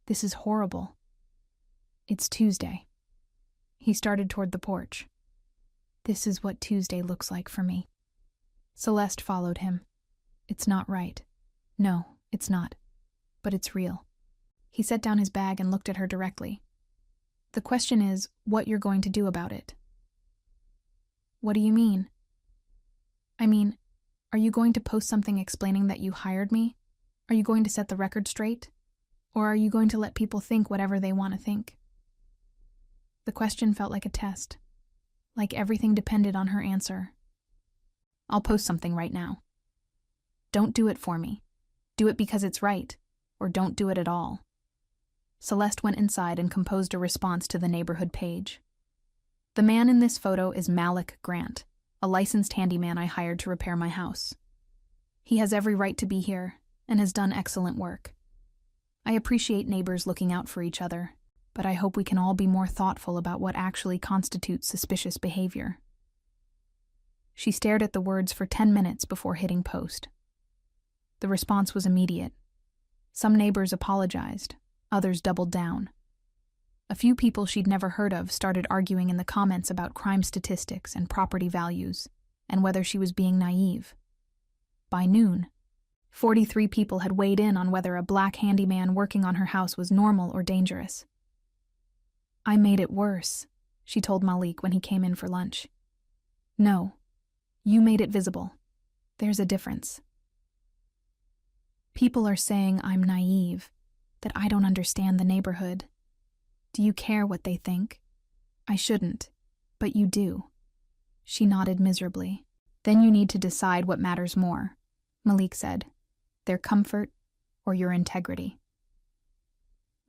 This is horrible. It's Tuesday. He started toward the porch. This is what Tuesday looks like for me. Celeste followed him. It's not right. No, it's not. But it's real. He set down his bag and looked at her directly. The question is what you're going to do about it. What do you mean? I mean, are you going to post something explaining that you hired me? Are you going to set the record straight? Or are you going to let people think whatever they want to think? The question felt like a test, like everything depended on her answer. I'll post something right now. Don't do it for me. Do it because it's right, or don't do it at all. Celeste went inside and composed a response to the neighborhood page. The man in this photo is Malik Grant, a licensed handyman I hired to repair my house. He has every right to be here and has done excellent work. I appreciate neighbors looking out for each other, but I hope we can all be more thoughtful about what actually constitutes suspicious behavior. She stared at the words for 10 minutes before hitting post. The response was immediate. Some neighbors apologized, others doubled down. A few people she'd never heard of started arguing in the comments about crime statistics and property values, and whether she was being naive. By noon, 43 people had weighed in on whether a black handyman working on her house was normal or dangerous. "I made it worse," she told Malik when he came in for lunch. "No, you made it visible. There's a difference." People are saying I'm naive, that I don't understand the neighborhood. Do you care what they think? I shouldn't, but you do. She nodded miserably. Then you need to decide what matters more, Malik said, their comfort or your integrity.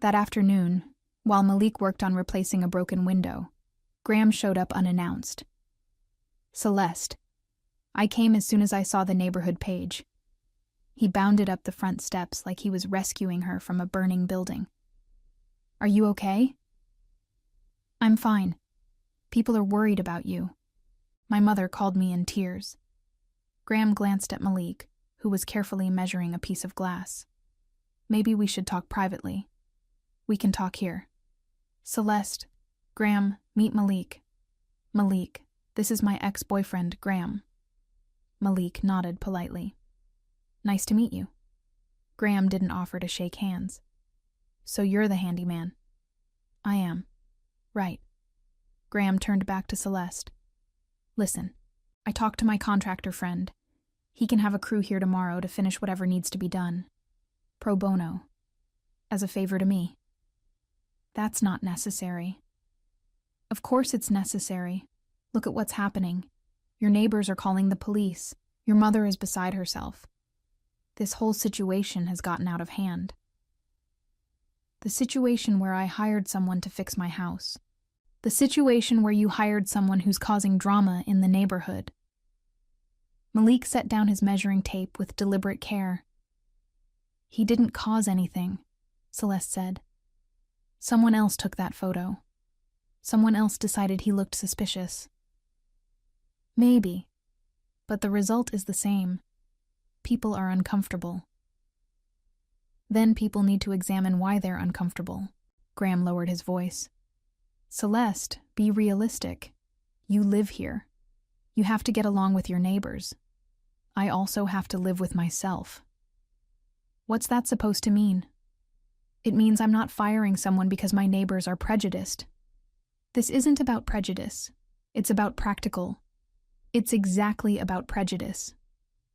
That afternoon, while Malik worked on replacing a broken window, Graham showed up unannounced. "Celeste, I came as soon as I saw the neighborhood page." He bounded up the front steps like he was rescuing her from a burning building. "Are you okay?" "I'm fine. People are worried about you. My mother called me in tears." Graham glanced at Malik, who was carefully measuring a piece of glass. "Maybe we should talk privately. We can talk here. Celeste, Graham, meet Malik. Malik, this is my ex-boyfriend, Graham." Malik nodded politely. "Nice to meet you." Graham didn't offer to shake hands. "So you're the handyman?" "I am." "Right." Graham turned back to Celeste. "Listen, I talked to my contractor friend. He can have a crew here tomorrow to finish whatever needs to be done. Pro bono. As a favor to me." "That's not necessary." "Of course it's necessary. Look at what's happening. Your neighbors are calling the police. Your mother is beside herself. This whole situation has gotten out of hand." "The situation where I hired someone to fix my house. The situation where you hired someone who's causing drama in the neighborhood." Malik set down his measuring tape with deliberate care. "He didn't cause anything," Celeste said. "Someone else took that photo. Someone else decided he looked suspicious." "Maybe, but the result is the same. People are uncomfortable." "Then people need to examine why they're uncomfortable." Graham lowered his voice. "Celeste, be realistic. You live here. You have to get along with your neighbors. I also have to live with myself." "What's that supposed to mean?" "It means I'm not firing someone because my neighbors are prejudiced." "This isn't about prejudice. It's about practical. It's exactly about prejudice."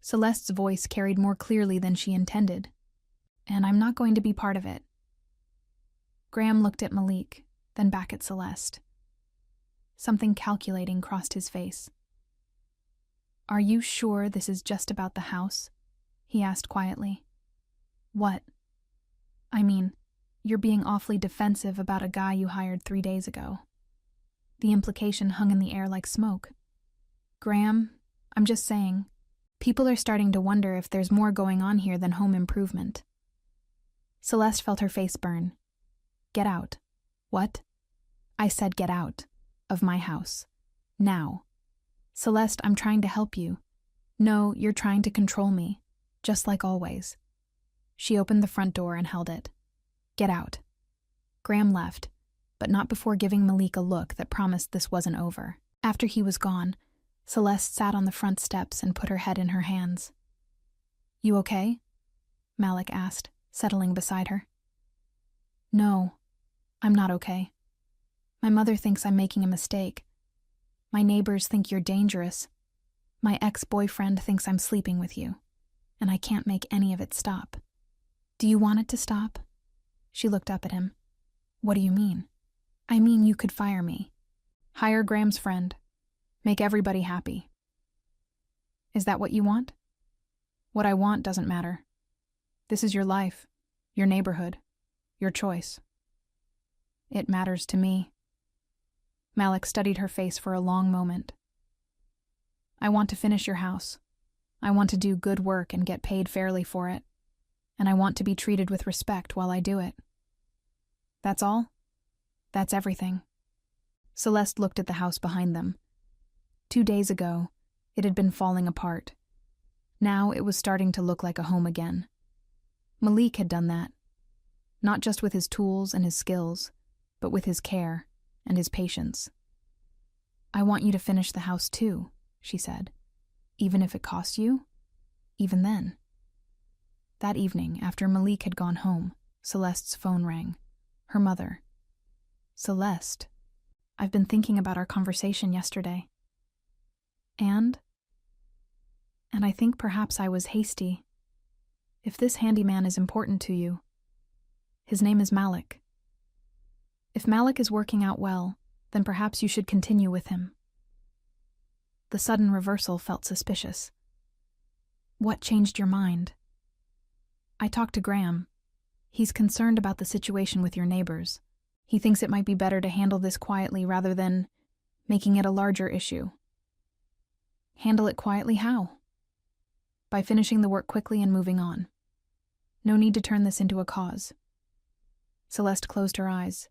Celeste's voice carried more clearly than she intended. "And I'm not going to be part of it." Graham looked at Malik, then back at Celeste. Something calculating crossed his face. "Are you sure this is just about the house?" he asked quietly. "What?" "I mean, you're being awfully defensive about a guy you hired 3 days ago." The implication hung in the air like smoke. "Graham, I'm just saying, people are starting to wonder if there's more going on here than home improvement." Celeste felt her face burn. "Get out." "What?" "I said get out. Of my house. Now." "Celeste, I'm trying to help you." "No, you're trying to control me. Just like always." She opened the front door and held it. "Get out." Graham left, but not before giving Malik a look that promised this wasn't over. After he was gone, Celeste sat on the front steps and put her head in her hands. "You okay?" Malik asked, settling beside her. "No, I'm not okay. My mother thinks I'm making a mistake. My neighbors think you're dangerous. My ex-boyfriend thinks I'm sleeping with you, and I can't make any of it stop." "Do you want it to stop?" She looked up at him. "What do you mean?" "I mean you could fire me. Hire Graham's friend. Make everybody happy." "Is that what you want?" "What I want doesn't matter. This is your life, your neighborhood, your choice. It matters to me. Malik studied her face for a long moment. I want to finish your house. I want to do good work and get paid fairly for it. And I want to be treated with respect while I do it. That's all? That's everything. Celeste looked at the house behind them. 2 days ago, it had been falling apart. Now it was starting to look like a home again. Malik had done that. Not just with his tools and his skills, but with his care and his patience. I want you to finish the house too, she said. Even if it costs you? Even then. That evening, after Malik had gone home, Celeste's phone rang. Her mother. Celeste, I've been thinking about our conversation yesterday. And I think perhaps I was hasty. If this handyman is important to you, his name is Malik. If Malik is working out well, then perhaps you should continue with him. The sudden reversal felt suspicious. What changed your mind? I talked to Graham. He's concerned about the situation with your neighbors. He thinks it might be better to handle this quietly rather than making it a larger issue. Handle it quietly how? By finishing the work quickly and moving on. No need to turn this into a cause. Celeste closed her eyes.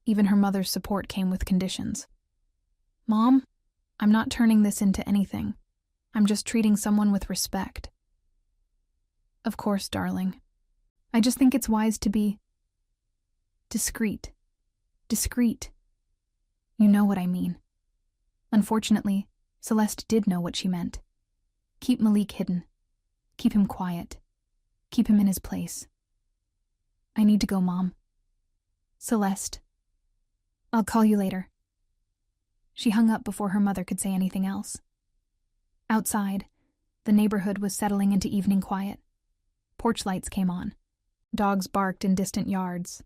Even her mother's support came with conditions. Mom, I'm not turning this into anything. I'm just treating someone with respect. Of course, darling. I just think it's wise to be discreet. Discreet. You know what I mean. Unfortunately, Celeste did know what she meant. Keep Malik hidden. Keep him quiet. Keep him in his place. I need to go, Mom. Celeste. I'll call you later. She hung up before her mother could say anything else. Outside, the neighborhood was settling into evening quiet. Porch lights came on. Dogs barked in distant yards.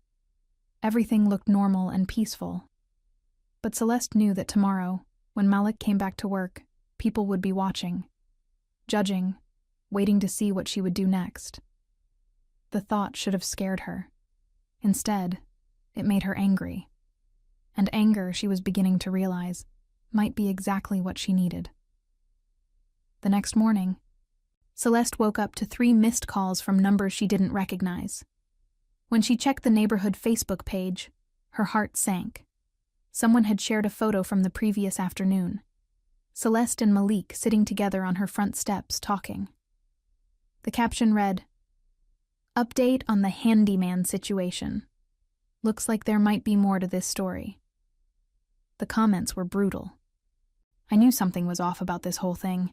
Everything looked normal and peaceful. But Celeste knew that tomorrow, when Malik came back to work, people would be watching, judging, waiting to see what she would do next. The thought should have scared her. Instead, it made her angry. And anger, she was beginning to realize, might be exactly what she needed. The next morning, Celeste woke up to 3 missed calls from numbers she didn't recognize. When she checked the neighborhood Facebook page, her heart sank. Someone had shared a photo from the previous afternoon. Celeste and Malik sitting together on her front steps talking. The caption read, "Update on the handyman situation. Looks like there might be more to this story." The comments were brutal. I knew something was off about this whole thing.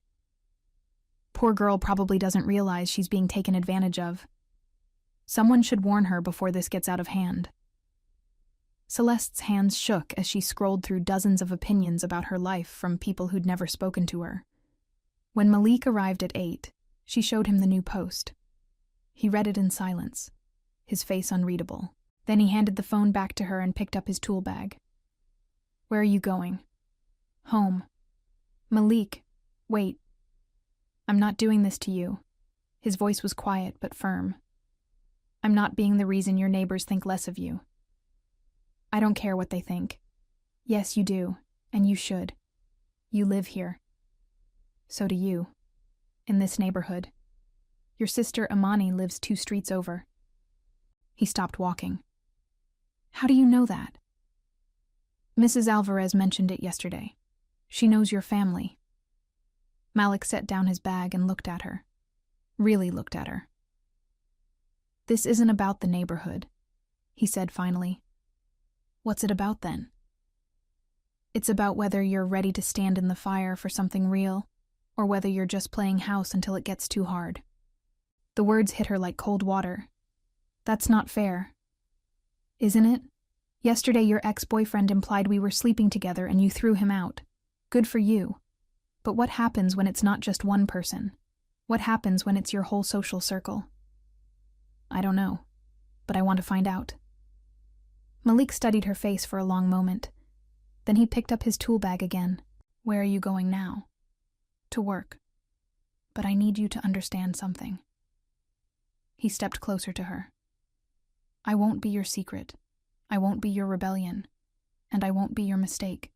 Poor girl probably doesn't realize she's being taken advantage of. Someone should warn her before this gets out of hand. Celeste's hands shook as she scrolled through dozens of opinions about her life from people who'd never spoken to her. When Malik arrived at 8, she showed him the new post. He read it in silence, his face unreadable. Then he handed the phone back to her and picked up his tool bag. "Where are you going?" "Home." "Malik, wait. I'm not doing this to you." His voice was quiet but firm. "I'm not being the reason your neighbors think less of you. I don't care what they think. Yes, you do, and you should. You live here. So do you. In this neighborhood. Your sister Amani lives 2 streets over." He stopped walking. "How do you know that?" "Mrs. Alvarez mentioned it yesterday. She knows your family." Malik set down his bag and looked at her. Really looked at her. "This isn't about the neighborhood," he said finally. "What's it about then?" "It's about whether you're ready to stand in the fire for something real, or whether you're just playing house until it gets too hard." The words hit her like cold water. "That's not fair." "Isn't it? Yesterday your ex-boyfriend implied we were sleeping together and you threw him out. Good for you. But what happens when it's not just one person? What happens when it's your whole social circle?" "I don't know, but I want to find out." Malik studied her face for a long moment. Then he picked up his tool bag again. "Where are you going now?" "To work. But I need you to understand something." He stepped closer to her. I won't be your secret. I won't be your rebellion. And I won't be your mistake.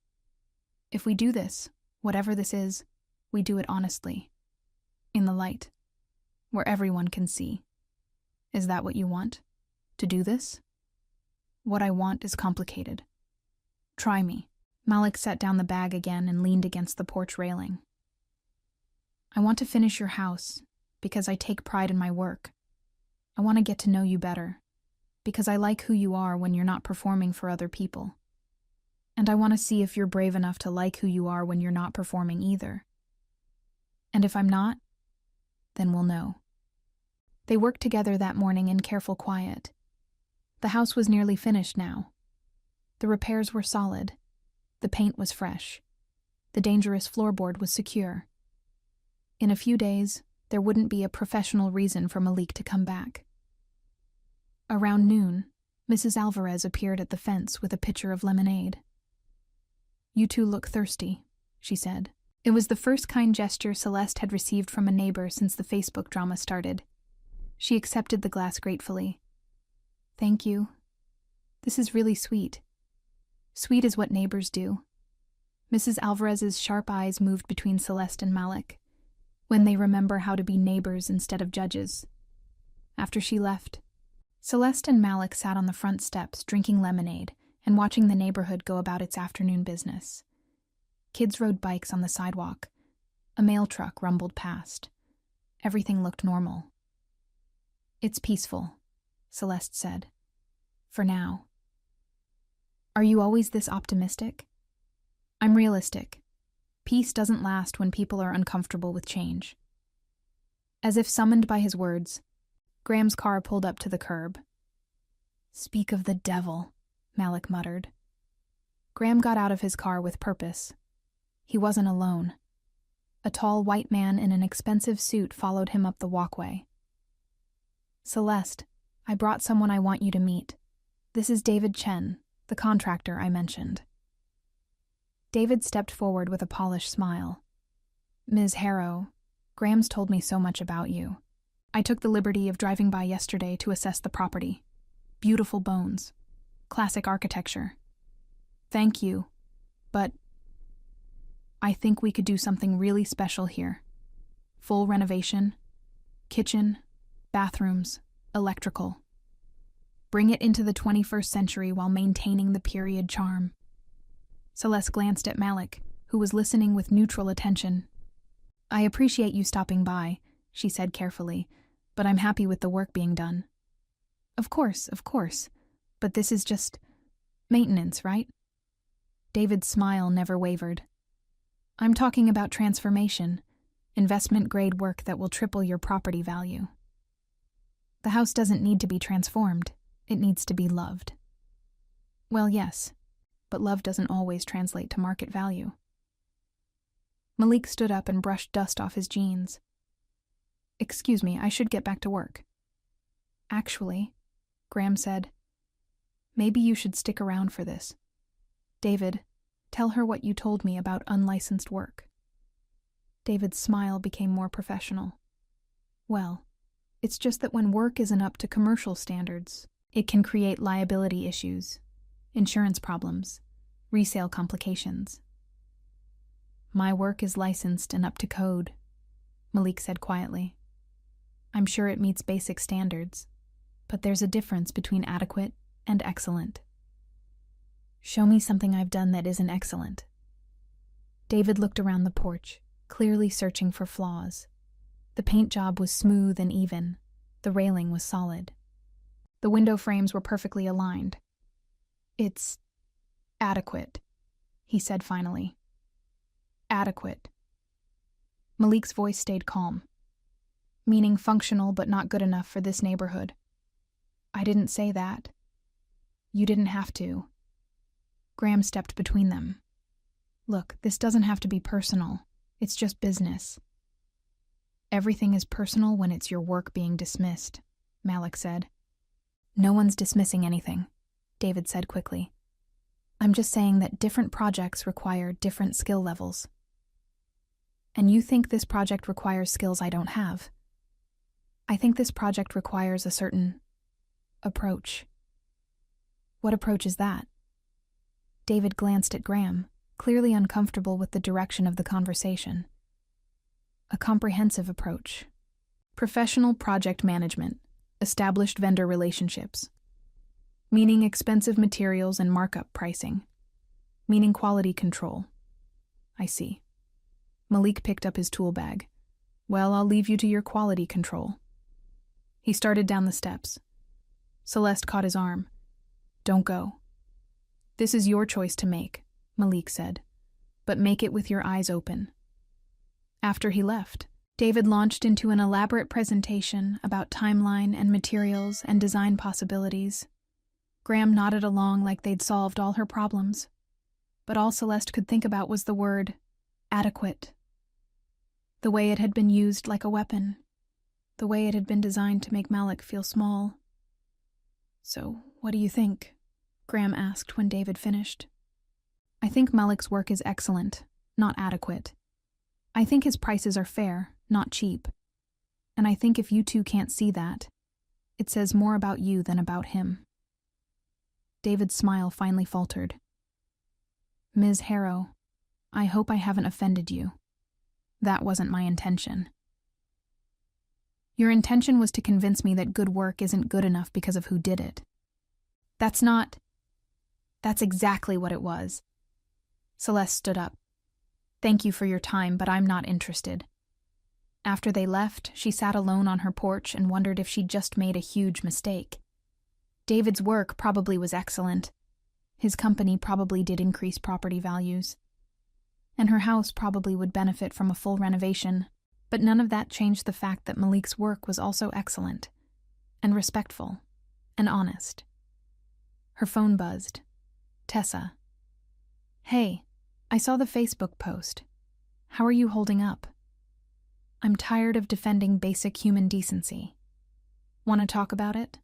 If we do this, whatever this is, we do it honestly. In the light. Where everyone can see. Is that what you want? To do this? What I want is complicated. Try me. Malik set down the bag again and leaned against the porch railing. I want to finish your house because I take pride in my work. I want to get to know you better because I like who you are when you're not performing for other people. And I want to see if you're brave enough to like who you are when you're not performing either. And if I'm not, then we'll know. They worked together that morning in careful quiet. The house was nearly finished now. The repairs were solid. The paint was fresh. The dangerous floorboard was secure. In a few days, there wouldn't be a professional reason for Malik to come back. Around noon, Mrs. Alvarez appeared at the fence with a pitcher of lemonade. You two look thirsty, she said. It was the first kind gesture Celeste had received from a neighbor since the Facebook drama started. She accepted the glass gratefully. Thank you. This is really sweet. Sweet is what neighbors do. Mrs. Alvarez's sharp eyes moved between Celeste and Malik, when they remember how to be neighbors instead of judges. After she left, Celeste and Malik sat on the front steps drinking lemonade and watching the neighborhood go about its afternoon business. Kids rode bikes on the sidewalk. A mail truck rumbled past. Everything looked normal. It's peaceful, Celeste said. For now. Are you always this optimistic? I'm realistic. Peace doesn't last when people are uncomfortable with change. As if summoned by his words, Graham's car pulled up to the curb. Speak of the devil, Malik muttered. Graham got out of his car with purpose. He wasn't alone. A tall white man in an expensive suit followed him up the walkway. Celeste, I brought someone I want you to meet. This is David Chen, the contractor I mentioned. David stepped forward with a polished smile. Ms. Harrow, Graham's told me so much about you. I took the liberty of driving by yesterday to assess the property. Beautiful bones. Classic architecture. Thank you, but I think we could do something really special here. Full renovation, kitchen, bathrooms, electrical. Bring it into the 21st century while maintaining the period charm. Celeste glanced at Malik, who was listening with neutral attention. I appreciate you stopping by, she said carefully, but I'm happy with the work being done. Of course, but this is just maintenance, right? David's smile never wavered. I'm talking about transformation, investment-grade work that will triple your property value. The house doesn't need to be transformed. It needs to be loved. Well, yes, but love doesn't always translate to market value. Malik stood up and brushed dust off his jeans. Excuse me, I should get back to work. Actually, Graham said, maybe you should stick around for this. David, tell her what you told me about unlicensed work. David's smile became more professional. Well, it's just that when work isn't up to commercial standards, it can create liability issues, insurance problems, resale complications. My work is licensed and up to code, Malik said quietly. I'm sure it meets basic standards, but there's a difference between adequate and excellent. Show me something I've done that isn't excellent. David looked around the porch, clearly searching for flaws. The paint job was smooth and even. The railing was solid. The window frames were perfectly aligned. It's adequate, he said finally. Adequate. Malik's voice stayed calm. Meaning functional but not good enough for this neighborhood. I didn't say that. You didn't have to. Graham stepped between them. Look, this doesn't have to be personal. It's just business. Everything is personal when it's your work being dismissed, Malik said. No one's dismissing anything, David said quickly. I'm just saying that different projects require different skill levels. And you think this project requires skills I don't have. I think this project requires a certain approach. What approach is that? David glanced at Graham, clearly uncomfortable with the direction of the conversation. A comprehensive approach. Professional project management, established vendor relationships. Meaning expensive materials and markup pricing. Meaning quality control. I see. Malik picked up his tool bag. Well, I'll leave you to your quality control. He started down the steps. Celeste caught his arm. Don't go. This is your choice to make, Malik said, but make it with your eyes open. After he left, David launched into an elaborate presentation about timeline and materials and design possibilities. Graham nodded along like they'd solved all her problems, but all Celeste could think about was the word adequate. The way it had been used like a weapon. The way it had been designed to make Malik feel small. So, what do you think? Graham asked when David finished. I think Malik's work is excellent, not adequate. I think his prices are fair, not cheap. And I think if you two can't see that, it says more about you than about him. David's smile finally faltered. Ms. Harrow, I hope I haven't offended you. That wasn't my intention. Your intention was to convince me that good work isn't good enough because of who did it. That's exactly what it was. Celeste stood up. Thank you for your time, but I'm not interested. After they left, she sat alone on her porch and wondered if she'd just made a huge mistake. David's work probably was excellent. His company probably did increase property values. And her house probably would benefit from a full renovation, but none of that changed the fact that Malik's work was also excellent, and respectful, and honest. Her phone buzzed. Tessa. Hey, I saw the Facebook post. How are you holding up? I'm tired of defending basic human decency. Want to talk about it?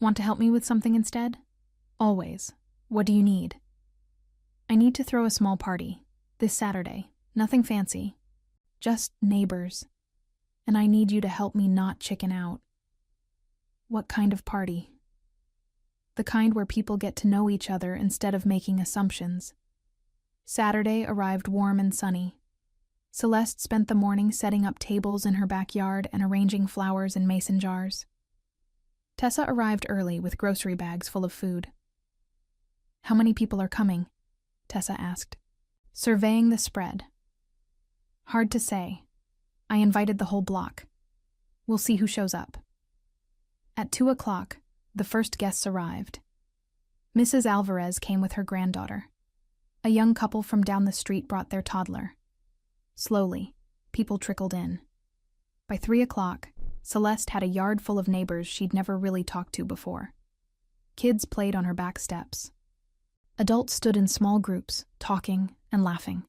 Want to help me with something instead? Always. What do you need? I need to throw a small party. This Saturday. Nothing fancy. Just neighbors. And I need you to help me not chicken out. What kind of party? The kind where people get to know each other instead of making assumptions. Saturday arrived warm and sunny. Celeste spent the morning setting up tables in her backyard and arranging flowers in mason jars. Tessa arrived early with grocery bags full of food. How many people are coming? Tessa asked, surveying the spread. Hard to say. I invited the whole block. We'll see who shows up. At 2:00, the first guests arrived. Mrs. Alvarez came with her granddaughter. A young couple from down the street brought their toddler. Slowly, people trickled in. By 3:00, Celeste had a yard full of neighbors she'd never really talked to before. Kids played on her back steps. Adults stood in small groups, talking and laughing.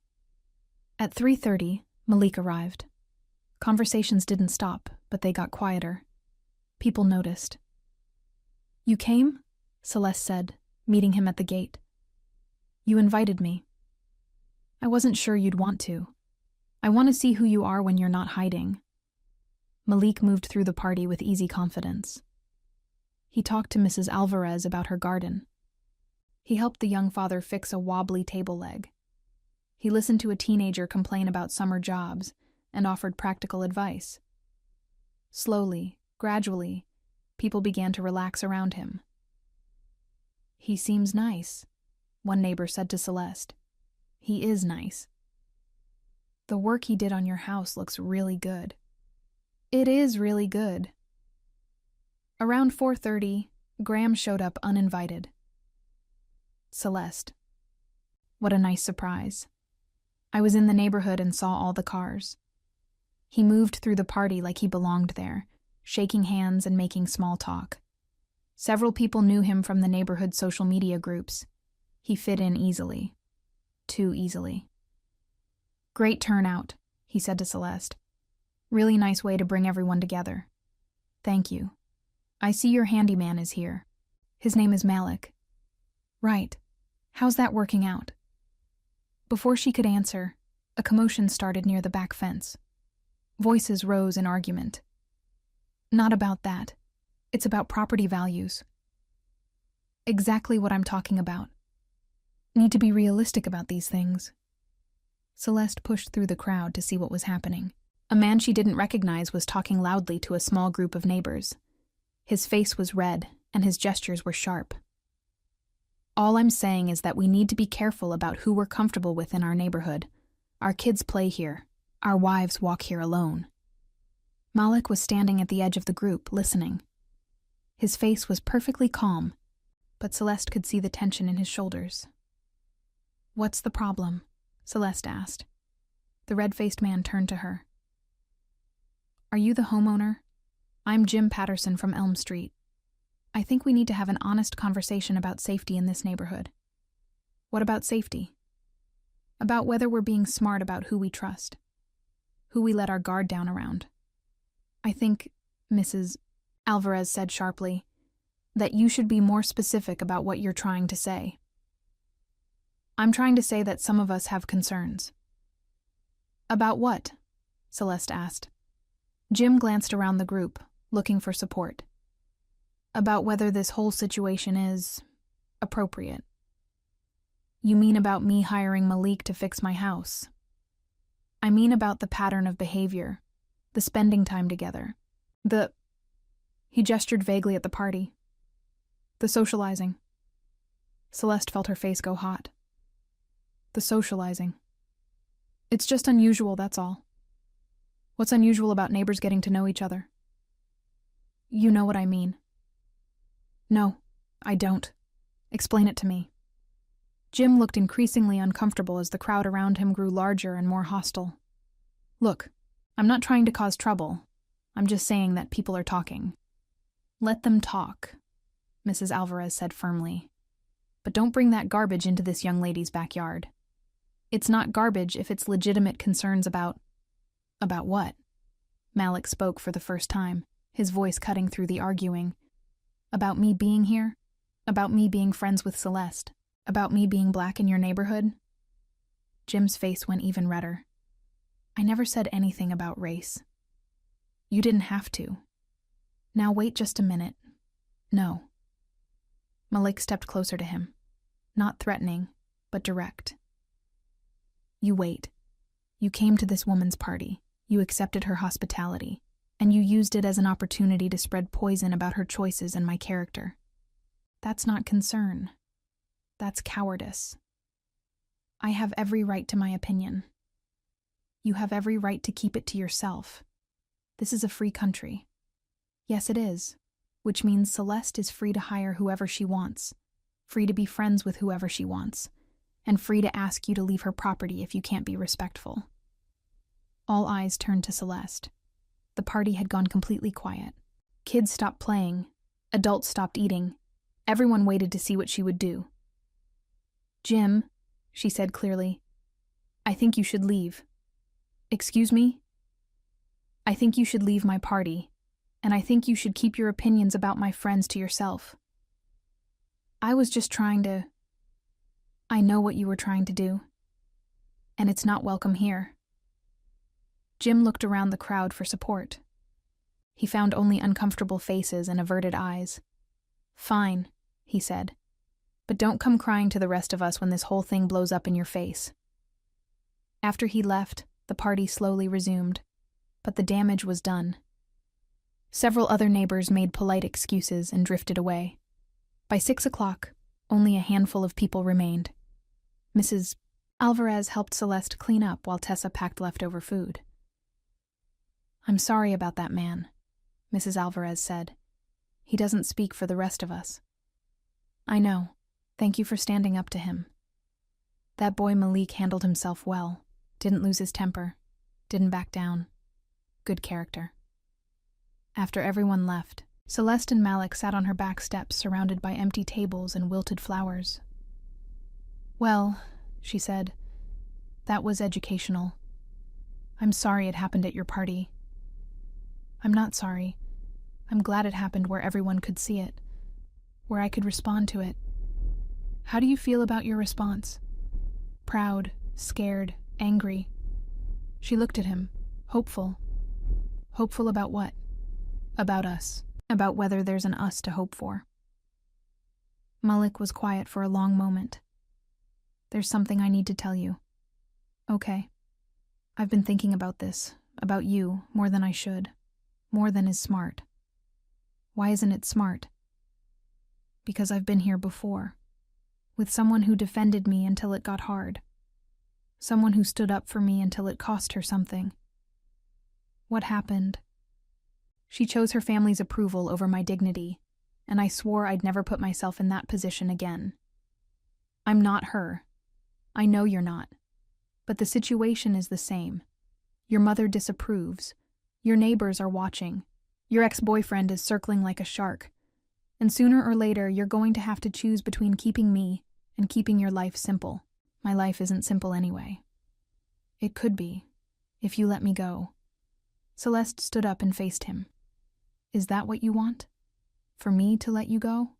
At 3:30, Malik arrived. Conversations didn't stop, but they got quieter. People noticed. You came? Celeste said, meeting him at the gate. You invited me. I wasn't sure you'd want to. I want to see who you are when you're not hiding. Malik moved through the party with easy confidence. He talked to Mrs. Alvarez about her garden. He helped the young father fix a wobbly table leg. He listened to a teenager complain about summer jobs and offered practical advice. Slowly, gradually, people began to relax around him. He seems nice, one neighbor said to Celeste. He is nice. The work he did on your house looks really good. It is really good. Around 4:30, Graham showed up uninvited. Celeste. What a nice surprise. I was in the neighborhood and saw all the cars. He moved through the party like he belonged there, shaking hands and making small talk. Several people knew him from the neighborhood social media groups. He fit in easily. Too easily. Great turnout, he said to Celeste. Really nice way to bring everyone together. Thank you. I see your handyman is here. His name is Malik. Right. How's that working out? Before she could answer, a commotion started near the back fence. Voices rose in argument. Not about that. It's about property values. Exactly what I'm talking about. Need to be realistic about these things. Celeste pushed through the crowd to see what was happening. A man she didn't recognize was talking loudly to a small group of neighbors. His face was red, and his gestures were sharp. All I'm saying is that we need to be careful about who we're comfortable with in our neighborhood. Our kids play here. Our wives walk here alone. Malik was standing at the edge of the group, listening. His face was perfectly calm, but Celeste could see the tension in his shoulders. "What's the problem?" Celeste asked. The red-faced man turned to her. "Are you the homeowner? I'm Jim Patterson from Elm Street. I think we need to have an honest conversation about safety in this neighborhood." "What about safety?" "About whether we're being smart about who we trust, who we let our guard down around." "I think," Mrs. Alvarez said sharply, "that you should be more specific about what you're trying to say." "I'm trying to say that some of us have concerns." "About what?" Celeste asked. Jim glanced around the group, looking for support. "About whether this whole situation is appropriate." "You mean about me hiring Malik to fix my house?" "I mean about the pattern of behavior, the spending time together, He gestured vaguely at the party. "The socializing." Celeste felt her face go hot. "The socializing. It's just unusual, that's all." "What's unusual about neighbors getting to know each other?" "You know what I mean." "No, I don't. Explain it to me." Jim looked increasingly uncomfortable as the crowd around him grew larger and more hostile. "Look, I'm not trying to cause trouble. I'm just saying that people are talking." "Let them talk," Mrs. Alvarez said firmly. "But don't bring that garbage into this young lady's backyard. It's not garbage if it's legitimate concerns about..." "About what?" Malik spoke for the first time, his voice cutting through the arguing. "About me being here? About me being friends with Celeste? About me being black in your neighborhood?" Jim's face went even redder. "I never said anything about race." "You didn't have to. Now wait just a minute." "No." Malik stepped closer to him, not threatening, but direct. "You wait. You came to this woman's party. You accepted her hospitality, and you used it as an opportunity to spread poison about her choices and my character. That's not concern. That's cowardice. I have every right to my opinion. You have every right to keep it to yourself. This is a free country." "Yes, it is, which means Celeste is free to hire whoever she wants, free to be friends with whoever she wants, and free to ask you to leave her property if you can't be respectful." All eyes turned to Celeste. The party had gone completely quiet. Kids stopped playing. Adults stopped eating. Everyone waited to see what she would do. "Jim," she said clearly, "I think you should leave." "Excuse me?" "I think you should leave my party, and I think you should keep your opinions about my friends to yourself." "I was just trying to..." "I know what you were trying to do, and it's not welcome here." Jim looked around the crowd for support. He found only uncomfortable faces and averted eyes. "Fine," he said, "but don't come crying to the rest of us when this whole thing blows up in your face." After he left, the party slowly resumed, but the damage was done. Several other neighbors made polite excuses and drifted away. By 6 o'clock, only a handful of people remained. Mrs. Alvarez helped Celeste clean up while Tessa packed leftover food. "I'm sorry about that man," Mrs. Alvarez said. "He doesn't speak for the rest of us." "I know. Thank you for standing up to him. That boy Malik handled himself well, didn't lose his temper, didn't back down. Good character." After everyone left, Celeste and Malik sat on her back steps surrounded by empty tables and wilted flowers. "Well," she said, "that was educational. I'm sorry it happened at your party." "I'm not sorry. I'm glad it happened where everyone could see it, where I could respond to it. How do you feel about your response? Proud, scared, angry?" She looked at him, hopeful. "Hopeful about what?" About us. About whether there's an us to hope for. Malik was quiet for a long moment. There's something I need to tell you. Okay. I've been thinking about this, about you, more than I should. More than is smart. Why isn't it smart? Because I've been here before. With someone who defended me until it got hard. Someone who stood up for me until it cost her something. What happened? She chose her family's approval over my dignity, and I swore I'd never put myself in that position again. I'm not her. I know you're not. But the situation is the same. Your mother disapproves. Your neighbors are watching. Your ex-boyfriend is circling like a shark. And sooner or later, you're going to have to choose between keeping me and keeping your life simple. My life isn't simple anyway. It could be, if you let me go. Celeste stood up and faced him. Is that what you want? For me to let you go?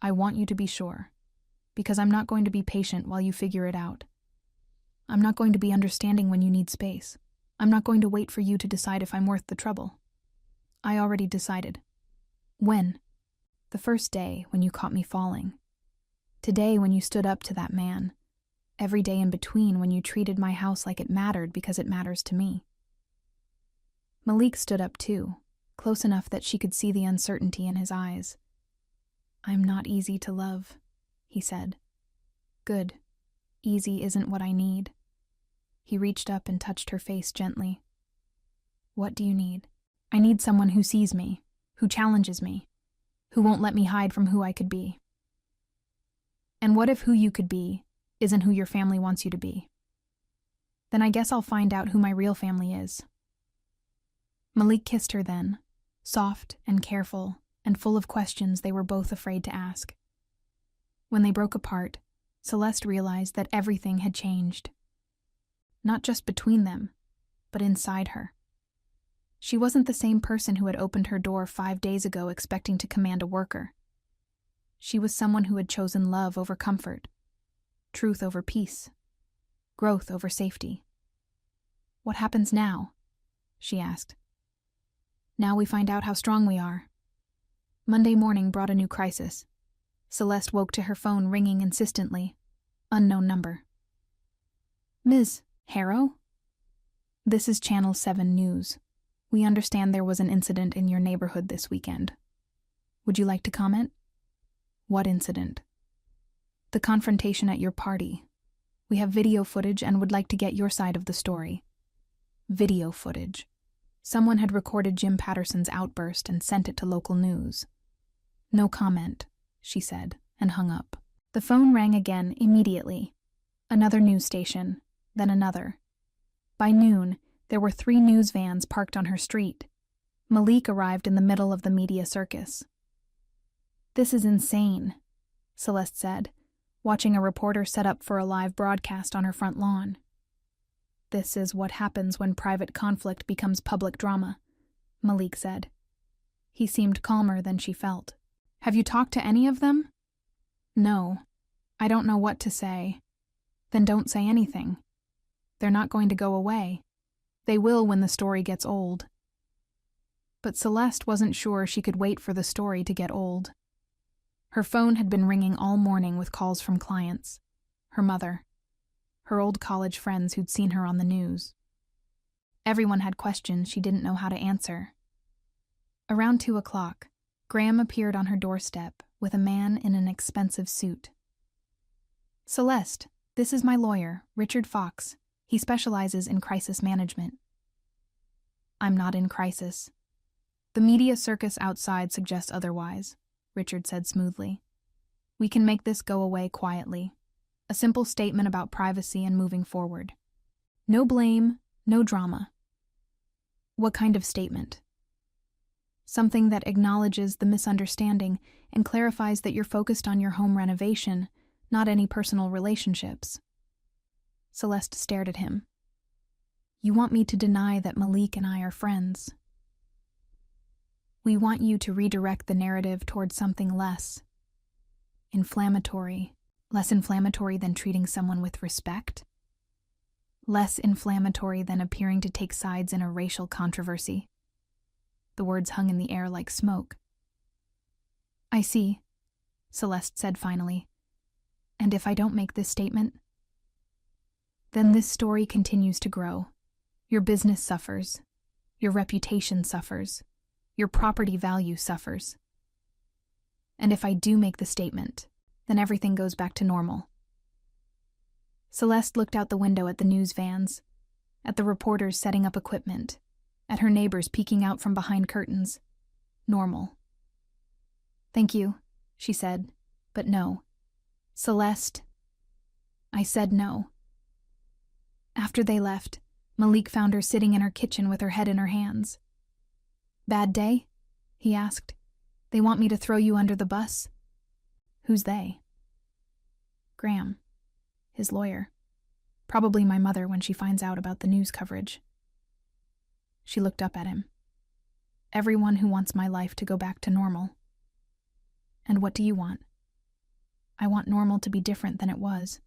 I want you to be sure, because I'm not going to be patient while you figure it out. I'm not going to be understanding when you need space. I'm not going to wait for you to decide if I'm worth the trouble. I already decided. When? The first day when you caught me falling. Today when you stood up to that man. Every day in between when you treated my house like it mattered because it matters to me. Malik stood up too, close enough that she could see the uncertainty in his eyes. I'm not easy to love, he said. Good. Easy isn't what I need. He reached up and touched her face gently. What do you need? I need someone who sees me, who challenges me, who won't let me hide from who I could be. And what if who you could be isn't who your family wants you to be? Then I guess I'll find out who my real family is. Malik kissed her then, soft and careful and full of questions they were both afraid to ask. When they broke apart, Celeste realized that everything had changed. Not just between them, but inside her. She wasn't the same person who had opened her door 5 days ago expecting to command a worker. She was someone who had chosen love over comfort, truth over peace, growth over safety. What happens now? She asked. Now we find out how strong we are. Monday morning brought a new crisis. Celeste woke to her phone ringing insistently. Unknown number. Ms. Harrow? This is Channel 7 News. We understand there was an incident in your neighborhood this weekend. Would you like to comment? What incident? The confrontation at your party. We have video footage and would like to get your side of the story. Video footage. Someone had recorded Jim Patterson's outburst and sent it to local news. No comment, she said, and hung up. The phone rang again immediately. Another news station, then another. By noon, there were 3 news vans parked on her street. Malik arrived in the middle of the media circus. This is insane, Celeste said, watching a reporter set up for a live broadcast on her front lawn. This is what happens when private conflict becomes public drama, Malik said. He seemed calmer than she felt. Have you talked to any of them? No. I don't know what to say. Then don't say anything. They're not going to go away. They will when the story gets old. But Celeste wasn't sure she could wait for the story to get old. Her phone had been ringing all morning with calls from clients, her mother, her old college friends who'd seen her on the news. Everyone had questions she didn't know how to answer. Around 2 o'clock, Graham appeared on her doorstep with a man in an expensive suit. Celeste, this is my lawyer, Richard Fox. He specializes in crisis management. I'm not in crisis. The media circus outside suggests otherwise, Richard said smoothly. We can make this go away quietly. A simple statement about privacy and moving forward. No blame, no drama. What kind of statement? Something that acknowledges the misunderstanding and clarifies that you're focused on your home renovation, not any personal relationships. Celeste stared at him. You want me to deny that Malik and I are friends. We want you to redirect the narrative towards something less inflammatory, less inflammatory than treating someone with respect, less inflammatory than appearing to take sides in a racial controversy. The words hung in the air like smoke. I see, Celeste said finally. And if I don't make this statement? Then this story continues to grow. Your business suffers. Your reputation suffers. Your property value suffers. And if I do make the statement, then everything goes back to normal. Celeste looked out the window at the news vans, at the reporters setting up equipment, at her neighbors peeking out from behind curtains. Normal. Thank you, she said, but no. Celeste. I said no. After they left, Malik found her sitting in her kitchen with her head in her hands. Bad day? He asked. They want me to throw you under the bus? Who's they? Graham. His lawyer. Probably my mother when she finds out about the news coverage. She looked up at him. Everyone who wants my life to go back to normal. And what do you want? I want normal to be different than it was.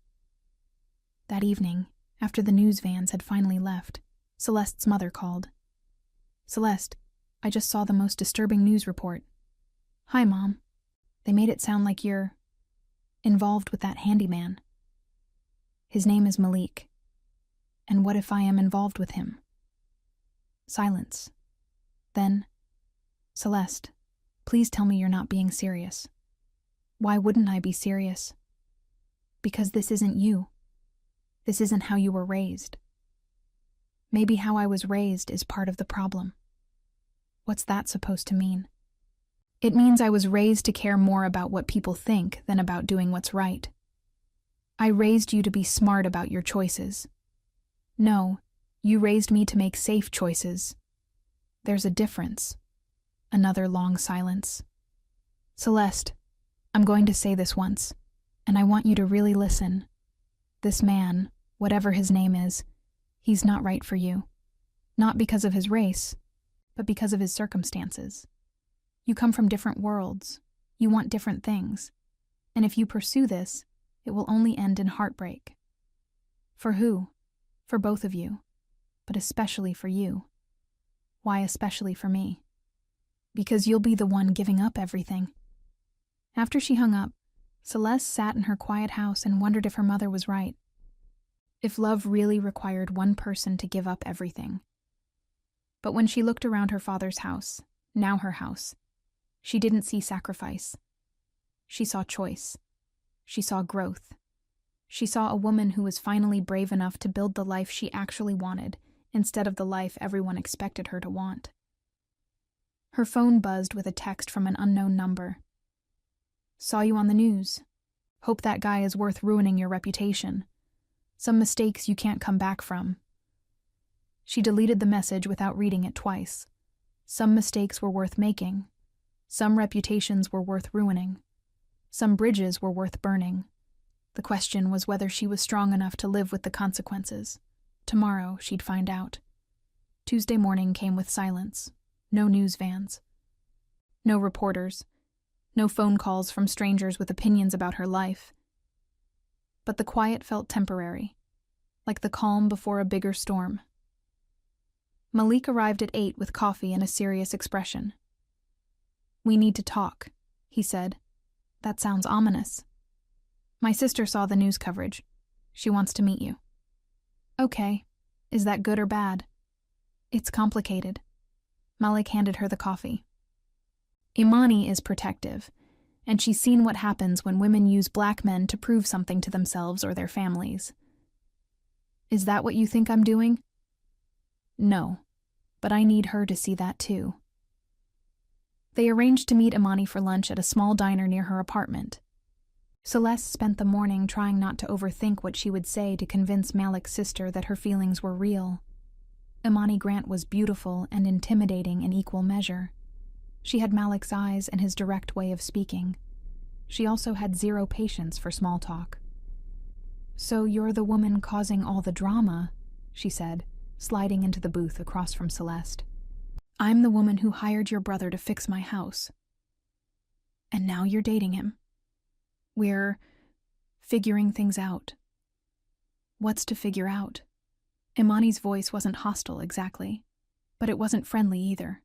That evening, after the news vans had finally left, Celeste's mother called. Celeste, I just saw the most disturbing news report. Hi, Mom. They made it sound like you're involved with that handyman. His name is Malik. And what if I am involved with him? Silence. Then, Celeste, please tell me you're not being serious. Why wouldn't I be serious? Because this isn't you. This isn't how you were raised. Maybe how I was raised is part of the problem. What's that supposed to mean? It means I was raised to care more about what people think than about doing what's right. I raised you to be smart about your choices. No, you raised me to make safe choices. There's a difference. Another long silence. Celeste, I'm going to say this once, and I want you to really listen. This man, whatever his name is, he's not right for you. Not because of his race, but because of his circumstances. You come from different worlds. You want different things. And if you pursue this, it will only end in heartbreak. For who? For both of you. But especially for you. Why especially for me? Because you'll be the one giving up everything. After she hung up, Celeste sat in her quiet house and wondered if her mother was right. If love really required one person to give up everything. But when she looked around her father's house, now her house, she didn't see sacrifice. She saw choice. She saw growth. She saw a woman who was finally brave enough to build the life she actually wanted, instead of the life everyone expected her to want. Her phone buzzed with a text from an unknown number. Saw you on the news. Hope that guy is worth ruining your reputation. Some mistakes you can't come back from. She deleted the message without reading it twice. Some mistakes were worth making. Some reputations were worth ruining. Some bridges were worth burning. The question was whether she was strong enough to live with the consequences. Tomorrow, she'd find out. Tuesday morning came with silence. No news vans. No reporters. No phone calls from strangers with opinions about her life. But the quiet felt temporary, like the calm before a bigger storm. Malik arrived at 8 with coffee and a serious expression. We need to talk, he said. That sounds ominous. My sister saw the news coverage. She wants to meet you. Okay. Is that good or bad? It's complicated. Malik handed her the coffee. Imani is protective, and she's seen what happens when women use black men to prove something to themselves or their families. Is that what you think I'm doing? No, but I need her to see that too. They arranged to meet Imani for lunch at a small diner near her apartment. Celeste spent the morning trying not to overthink what she would say to convince Malik's sister that her feelings were real. Imani Grant was beautiful and intimidating in equal measure. She had Malik's eyes and his direct way of speaking. She also had zero patience for small talk. So you're the woman causing all the drama, she said, sliding into the booth across from Celeste. I'm the woman who hired your brother to fix my house. And now you're dating him. We're figuring things out. What's to figure out? Imani's voice wasn't hostile exactly, but it wasn't friendly either.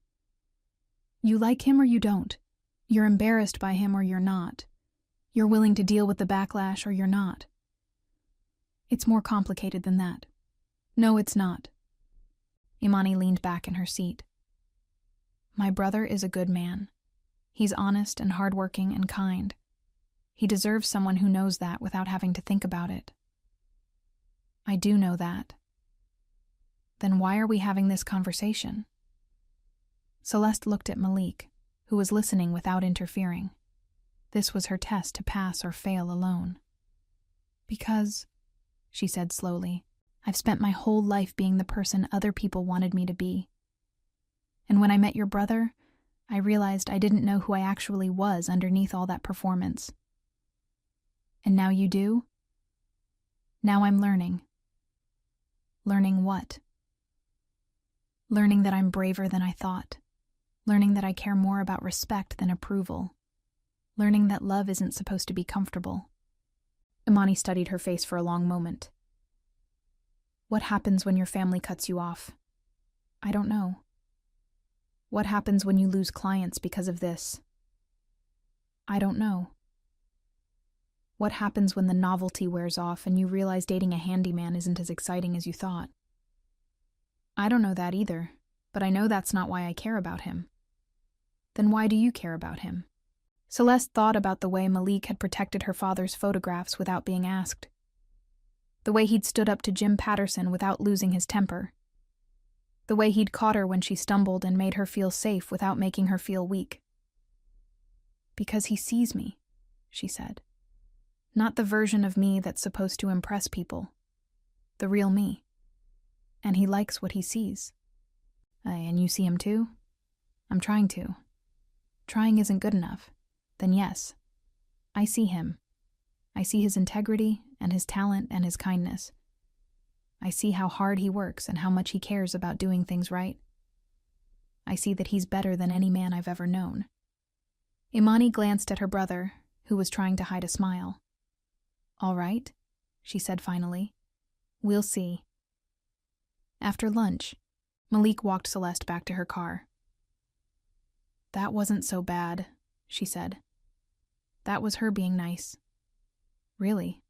You like him or you don't. You're embarrassed by him or you're not. You're willing to deal with the backlash or you're not. It's more complicated than that. No, it's not. Imani leaned back in her seat. My brother is a good man. He's honest and hardworking and kind. He deserves someone who knows that without having to think about it. I do know that. Then why are we having this conversation? Celeste looked at Malik, who was listening without interfering. This was her test to pass or fail alone. Because, she said slowly, I've spent my whole life being the person other people wanted me to be. And when I met your brother, I realized I didn't know who I actually was underneath all that performance. And now you do? Now I'm learning. Learning what? Learning that I'm braver than I thought. Learning that I care more about respect than approval. Learning that love isn't supposed to be comfortable. Imani studied her face for a long moment. What happens when your family cuts you off? I don't know. What happens when you lose clients because of this? I don't know. What happens when the novelty wears off and you realize dating a handyman isn't as exciting as you thought? I don't know that either, but I know that's not why I care about him. Then why do you care about him? Celeste thought about the way Malik had protected her father's photographs without being asked. The way he'd stood up to Jim Patterson without losing his temper. The way he'd caught her when she stumbled and made her feel safe without making her feel weak. Because he sees me, she said. Not the version of me that's supposed to impress people. The real me. And he likes what he sees. And you see him too? I'm trying to. Trying isn't good enough. Then yes, I see him. I see his integrity and his talent and his kindness. I see how hard he works and how much he cares about doing things right. I see that he's better than any man I've ever known. Imani glanced at her brother, who was trying to hide a smile. All right, she said finally. We'll see. After lunch, Malik walked Celeste back to her car. That wasn't so bad, she said. That was her being nice. Really?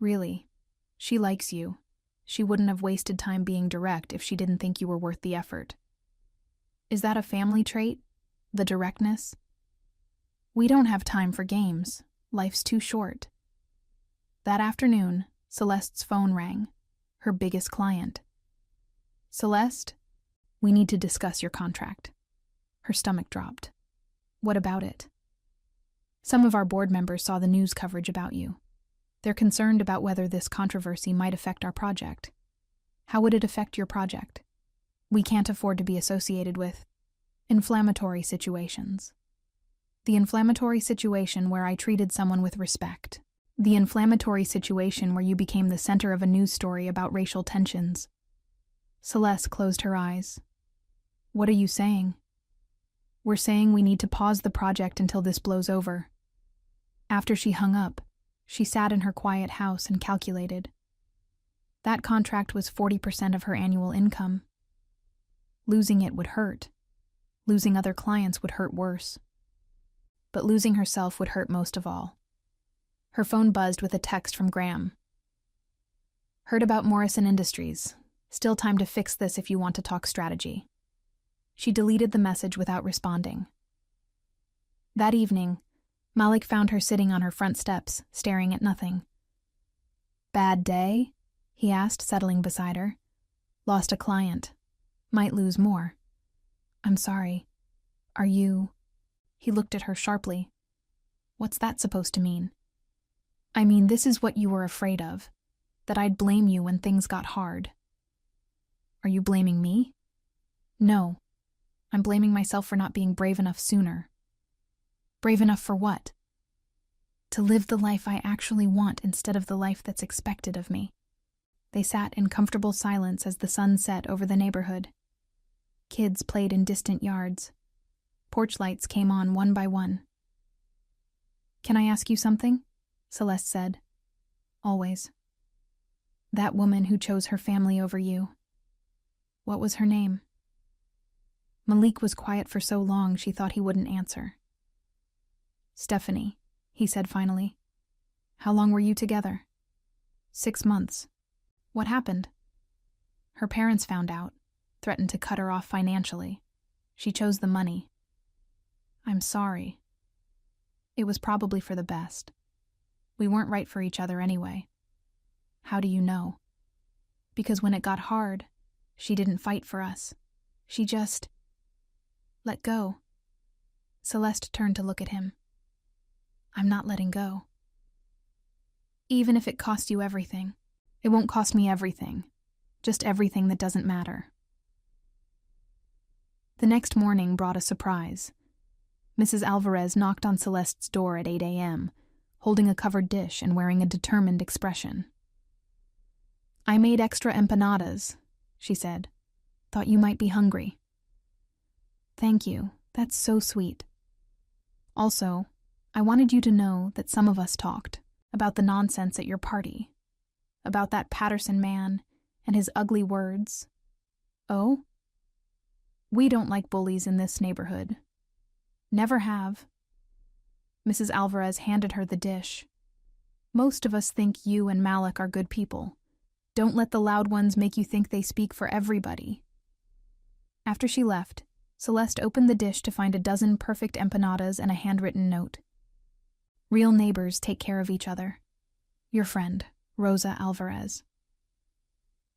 Really. She likes you. She wouldn't have wasted time being direct if she didn't think you were worth the effort. Is that a family trait? The directness? We don't have time for games. Life's too short. That afternoon, Celeste's phone rang, her biggest client. Celeste, we need to discuss your contract. Her stomach dropped. What about it? Some of our board members saw the news coverage about you. They're concerned about whether this controversy might affect our project. How would it affect your project? We can't afford to be associated with inflammatory situations. The inflammatory situation where I treated someone with respect. The inflammatory situation where you became the center of a news story about racial tensions. Celeste closed her eyes. What are you saying? We're saying we need to pause the project until this blows over. After she hung up, she sat in her quiet house and calculated. That contract was 40% of her annual income. Losing it would hurt. Losing other clients would hurt worse. But losing herself would hurt most of all. Her phone buzzed with a text from Graham. Heard about Morrison Industries. Still time to fix this if you want to talk strategy. She deleted the message without responding. That evening, Malik found her sitting on her front steps, staring at nothing. Bad day? He asked, settling beside her. Lost a client. Might lose more. I'm sorry. Are you... He looked at her sharply. What's that supposed to mean? I mean, this is what you were afraid of. That I'd blame you when things got hard. Are you blaming me? No. I'm blaming myself for not being brave enough sooner. Brave enough for what? To live the life I actually want instead of the life that's expected of me. They sat in comfortable silence as the sun set over the neighborhood. Kids played in distant yards. Porch lights came on one by one. Can I ask you something? Celeste said. Always. That woman who chose her family over you. What was her name? Malik was quiet for so long she thought he wouldn't answer. "Stephanie," he said finally, "how long were you together?" 6 months. What happened? Her parents found out, threatened to cut her off financially. She chose the money. I'm sorry. It was probably for the best. We weren't right for each other anyway. How do you know? Because when it got hard, she didn't fight for us. She just let go. Celeste turned to look at him. I'm not letting go. Even if it cost you everything. It won't cost me everything. Just everything that doesn't matter. The next morning brought a surprise. Mrs. Alvarez knocked on Celeste's door at 8 a.m., holding a covered dish and wearing a determined expression. I made extra empanadas, she said. Thought you might be hungry. Thank you. That's so sweet. Also, I wanted you to know that some of us talked about the nonsense at your party, about that Patterson man and his ugly words. Oh? We don't like bullies in this neighborhood. Never have. Mrs. Alvarez handed her the dish. Most of us think you and Malik are good people. Don't let the loud ones make you think they speak for everybody. After she left, Celeste opened the dish to find a dozen perfect empanadas and a handwritten note. Real neighbors take care of each other. Your friend, Rosa Alvarez.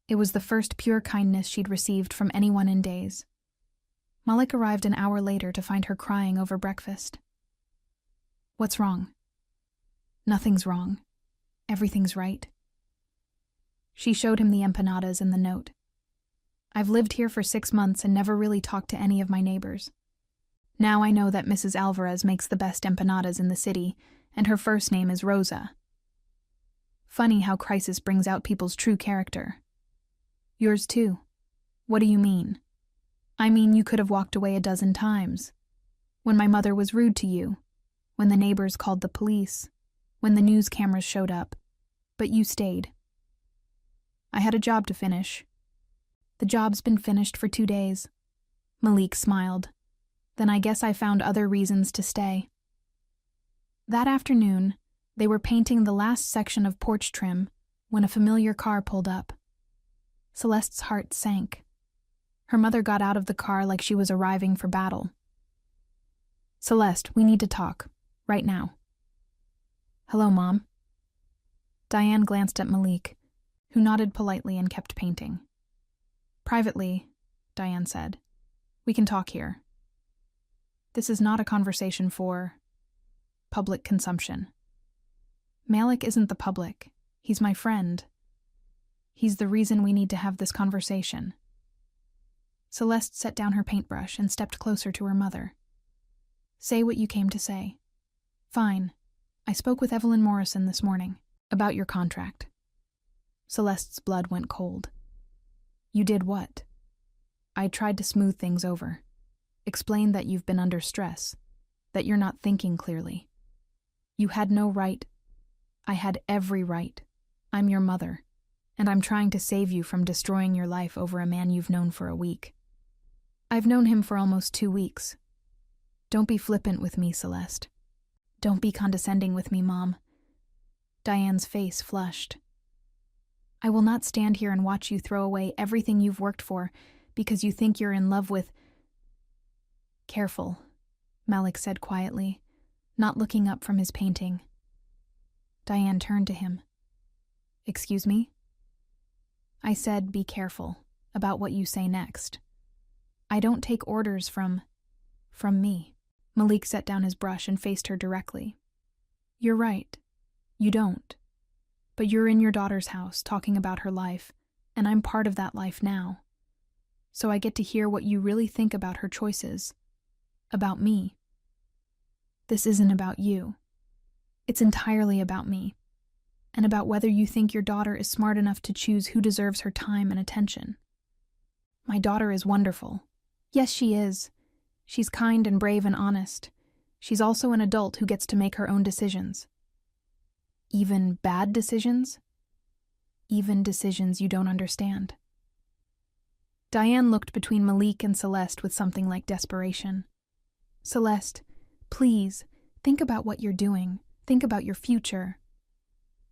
It was the first pure kindness she'd received from anyone in days. Malik arrived an hour later to find her crying over breakfast. What's wrong? Nothing's wrong. Everything's right. She showed him the empanadas and the note. I've lived here for 6 months and never really talked to any of my neighbors. Now I know that Mrs. Alvarez makes the best empanadas in the city, and her first name is Rosa. Funny how crisis brings out people's true character. Yours too. What do you mean? I mean you could have walked away a dozen times. When my mother was rude to you, when the neighbors called the police, when the news cameras showed up, but you stayed. I had a job to finish. The job's been finished for 2 days. Malik smiled. Then I guess I found other reasons to stay. That afternoon, they were painting the last section of porch trim when a familiar car pulled up. Celeste's heart sank. Her mother got out of the car like she was arriving for battle. Celeste, we need to talk. Right now. Hello, Mom. Diane glanced at Malik, who nodded politely and kept painting. Privately, Diane said, we can talk here. This is not a conversation for public consumption. Malik isn't the public. He's my friend. He's the reason we need to have this conversation. Celeste set down her paintbrush and stepped closer to her mother. Say what you came to say. Fine. I spoke with Evelyn Morrison this morning about your contract. Celeste's blood went cold. You did what? I tried to smooth things over. Explain that you've been under stress, that you're not thinking clearly. You had no right. I had every right. I'm your mother, and I'm trying to save you from destroying your life over a man you've known for a week. I've known him for almost 2 weeks. Don't be flippant with me, Celeste. Don't be condescending with me, Mom. Diane's face flushed. I will not stand here and watch you throw away everything you've worked for because you think you're in love with... Careful, Malik said quietly, not looking up from his painting. Diane turned to him. Excuse me? I said be careful about what you say next. I don't take orders from me. Malik set down his brush and faced her directly. You're right. You don't. But you're in your daughter's house talking about her life, and I'm part of that life now. So I get to hear what you really think about her choices. About me. This isn't about you. It's entirely about me, and about whether you think your daughter is smart enough to choose who deserves her time and attention. My daughter is wonderful. Yes, she is. She's kind and brave and honest. She's also an adult who gets to make her own decisions. Even bad decisions? Even decisions you don't understand. Diane looked between Malik and Celeste with something like desperation. Celeste, please, think about what you're doing. Think about your future.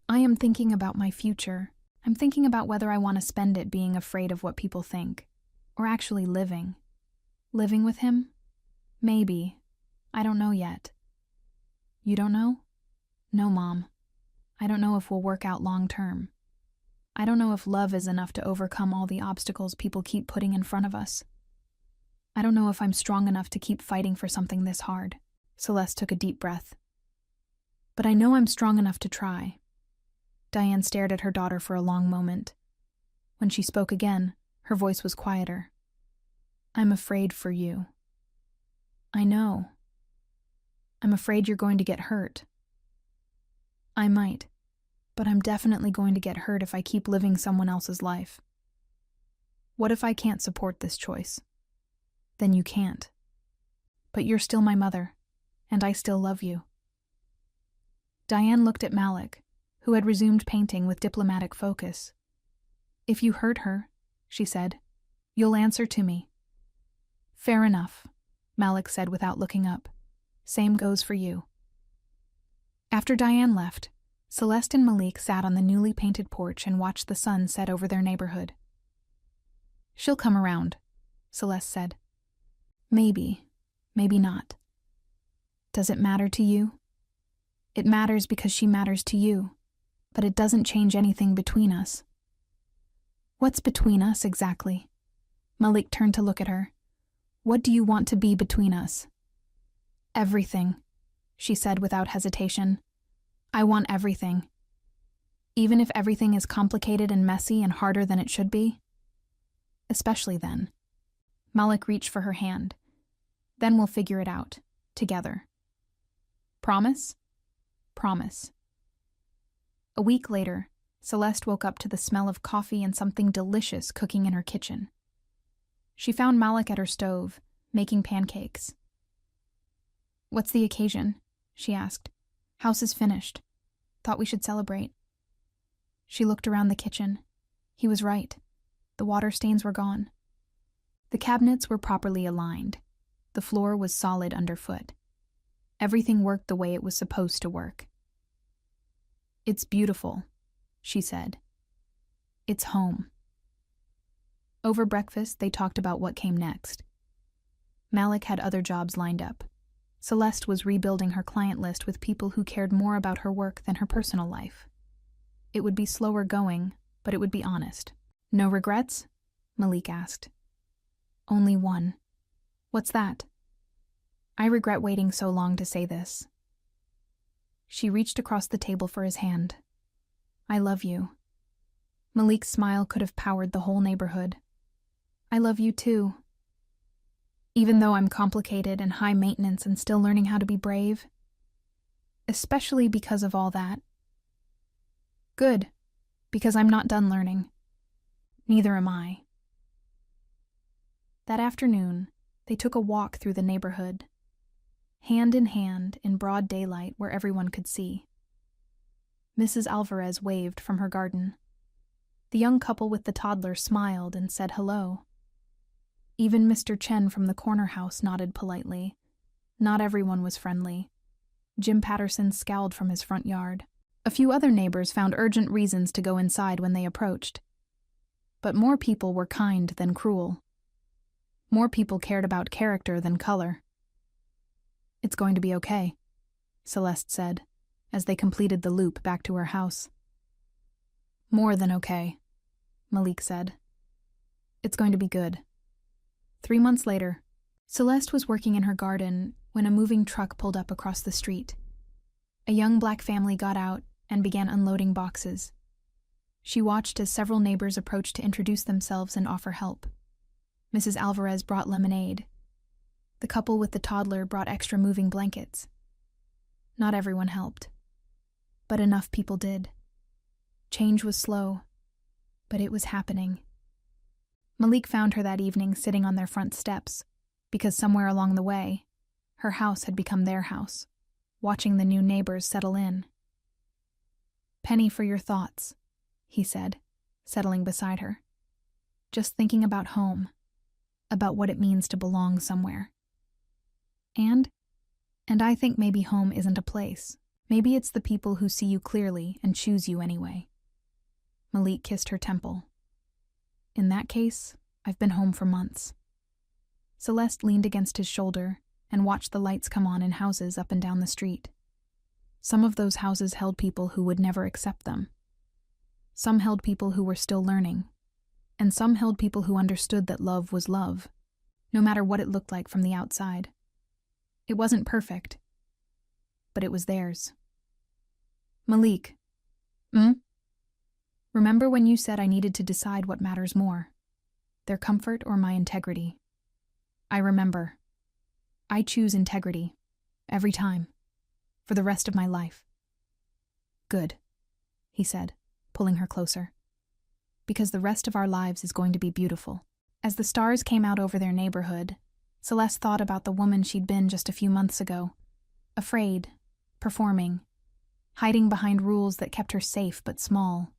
I am thinking about my future. I'm thinking about whether I want to spend it being afraid of what people think, or actually living. Living with him? Maybe. I don't know yet. You don't know? No, Mom. I don't know if we'll work out long term. I don't know if love is enough to overcome all the obstacles people keep putting in front of us. I don't know if I'm strong enough to keep fighting for something this hard. Celeste took a deep breath. But I know I'm strong enough to try. Diane stared at her daughter for a long moment. When she spoke again, her voice was quieter. I'm afraid for you. I know. I'm afraid you're going to get hurt. I might, but I'm definitely going to get hurt if I keep living someone else's life. What if I can't support this choice? Then you can't. But you're still my mother, and I still love you. Diane looked at Malik, who had resumed painting with diplomatic focus. If you hurt her, she said, you'll answer to me. Fair enough, Malik said without looking up. Same goes for you. After Diane left, Celeste and Malik sat on the newly painted porch and watched the sun set over their neighborhood. She'll come around, Celeste said. Maybe, maybe not. Does it matter to you? It matters because she matters to you, but it doesn't change anything between us. What's between us exactly? Malik turned to look at her. What do you want to be between us? Everything, she said without hesitation. I want everything. Even if everything is complicated and messy and harder than it should be. Especially then. Malik reached for her hand. Then we'll figure it out, together. Promise? Promise. A week later, Celeste woke up to the smell of coffee and something delicious cooking in her kitchen. She found Malik at her stove, making pancakes. What's the occasion? She asked. House is finished. Thought we should celebrate. She looked around the kitchen. He was right. The water stains were gone. The cabinets were properly aligned. The floor was solid underfoot. Everything worked the way it was supposed to work. It's beautiful, she said. It's home. Over breakfast, they talked about what came next. Malik had other jobs lined up. Celeste was rebuilding her client list with people who cared more about her work than her personal life. It would be slower going, but it would be honest. No regrets? Malik asked. Only one. What's that? I regret waiting so long to say this. She reached across the table for his hand. I love you. Malik's smile could have powered the whole neighborhood. I love you too. Even though I'm complicated and high maintenance and still learning how to be brave. Especially because of all that. Good, because I'm not done learning. Neither am I. That afternoon, they took a walk through the neighborhood, hand in hand in broad daylight where everyone could see. Mrs. Alvarez waved from her garden. The young couple with the toddler smiled and said hello. Even Mr. Chen from the corner house nodded politely. Not everyone was friendly. Jim Patterson scowled from his front yard. A few other neighbors found urgent reasons to go inside when they approached. But more people were kind than cruel. More people cared about character than color. It's going to be okay, Celeste said, as they completed the loop back to her house. More than okay, Malik said. It's going to be good. 3 months later, Celeste was working in her garden when a moving truck pulled up across the street. A young black family got out and began unloading boxes. She watched as several neighbors approached to introduce themselves and offer help. Mrs. Alvarez brought lemonade. The couple with the toddler brought extra moving blankets. Not everyone helped, but enough people did. Change was slow, but it was happening. Malik found her that evening sitting on their front steps, because somewhere along the way, her house had become their house, watching the new neighbors settle in. Penny for your thoughts, he said, settling beside her. just thinking about home, about what it means to belong somewhere. And I think maybe home isn't a place. Maybe it's the people who see you clearly and choose you anyway. Malik kissed her temple. In that case, I've been home for months. Celeste leaned against his shoulder and watched the lights come on in houses up and down the street. Some of those houses held people who would never accept them. Some held people who were still learning, and some held people who understood that love was love, no matter what it looked like from the outside. It wasn't perfect, but it was theirs. Malik. Remember when you said I needed to decide what matters more, their comfort or my integrity? I remember. I choose integrity, every time, for the rest of my life. Good, he said, pulling her closer. Because the rest of our lives is going to be beautiful. As the stars came out over their neighborhood, Celeste thought about the woman she'd been just a few months ago, afraid, performing, hiding behind rules that kept her safe but small.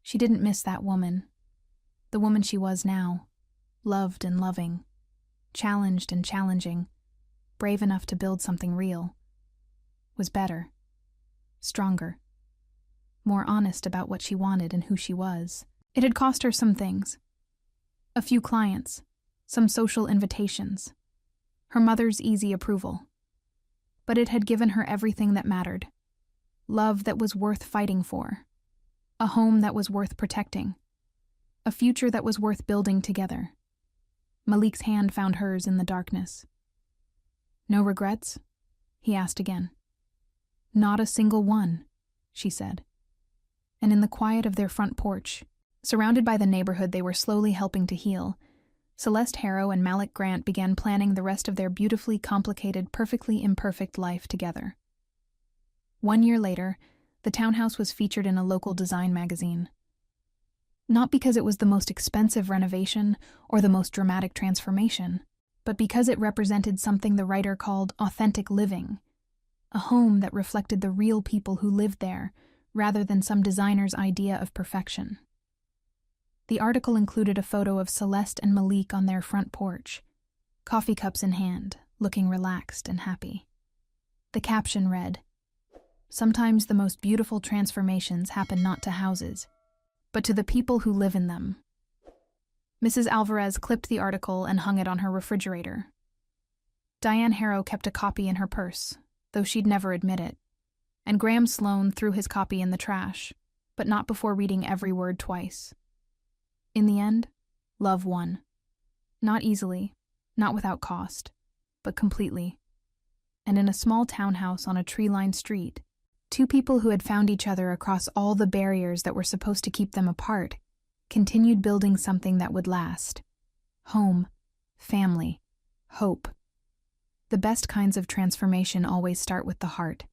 She didn't miss that woman, the woman she was now, loved and loving, challenged and challenging, brave enough to build something real. Was better, stronger, more honest about what she wanted and who she was. It had cost her some things. A few clients, some social invitations, her mother's easy approval. But it had given her everything that mattered. Love that was worth fighting for. A home that was worth protecting. A future that was worth building together. Malik's hand found hers in the darkness. No regrets? He asked again. Not a single one, she said. And in the quiet of their front porch, surrounded by the neighborhood they were slowly helping to heal, Celeste Harrow and Malik Grant began planning the rest of their beautifully complicated, perfectly imperfect life together. 1 year later, the townhouse was featured in a local design magazine. Not because it was the most expensive renovation or the most dramatic transformation, but because it represented something the writer called authentic living, a home that reflected the real people who lived there, rather than some designer's idea of perfection. The article included a photo of Celeste and Malik on their front porch, coffee cups in hand, looking relaxed and happy. The caption read, "Sometimes the most beautiful transformations happen not to houses, but to the people who live in them." Mrs. Alvarez clipped the article and hung it on her refrigerator. Diane Harrow kept a copy in her purse, though she'd never admit it, and Graham Sloane threw his copy in the trash, but not before reading every word twice. In the end, love won. Not easily, not without cost, but completely. And in a small townhouse on a tree-lined street, two people who had found each other across all the barriers that were supposed to keep them apart continued building something that would last. Home, family, hope. The best kinds of transformation always start with the heart.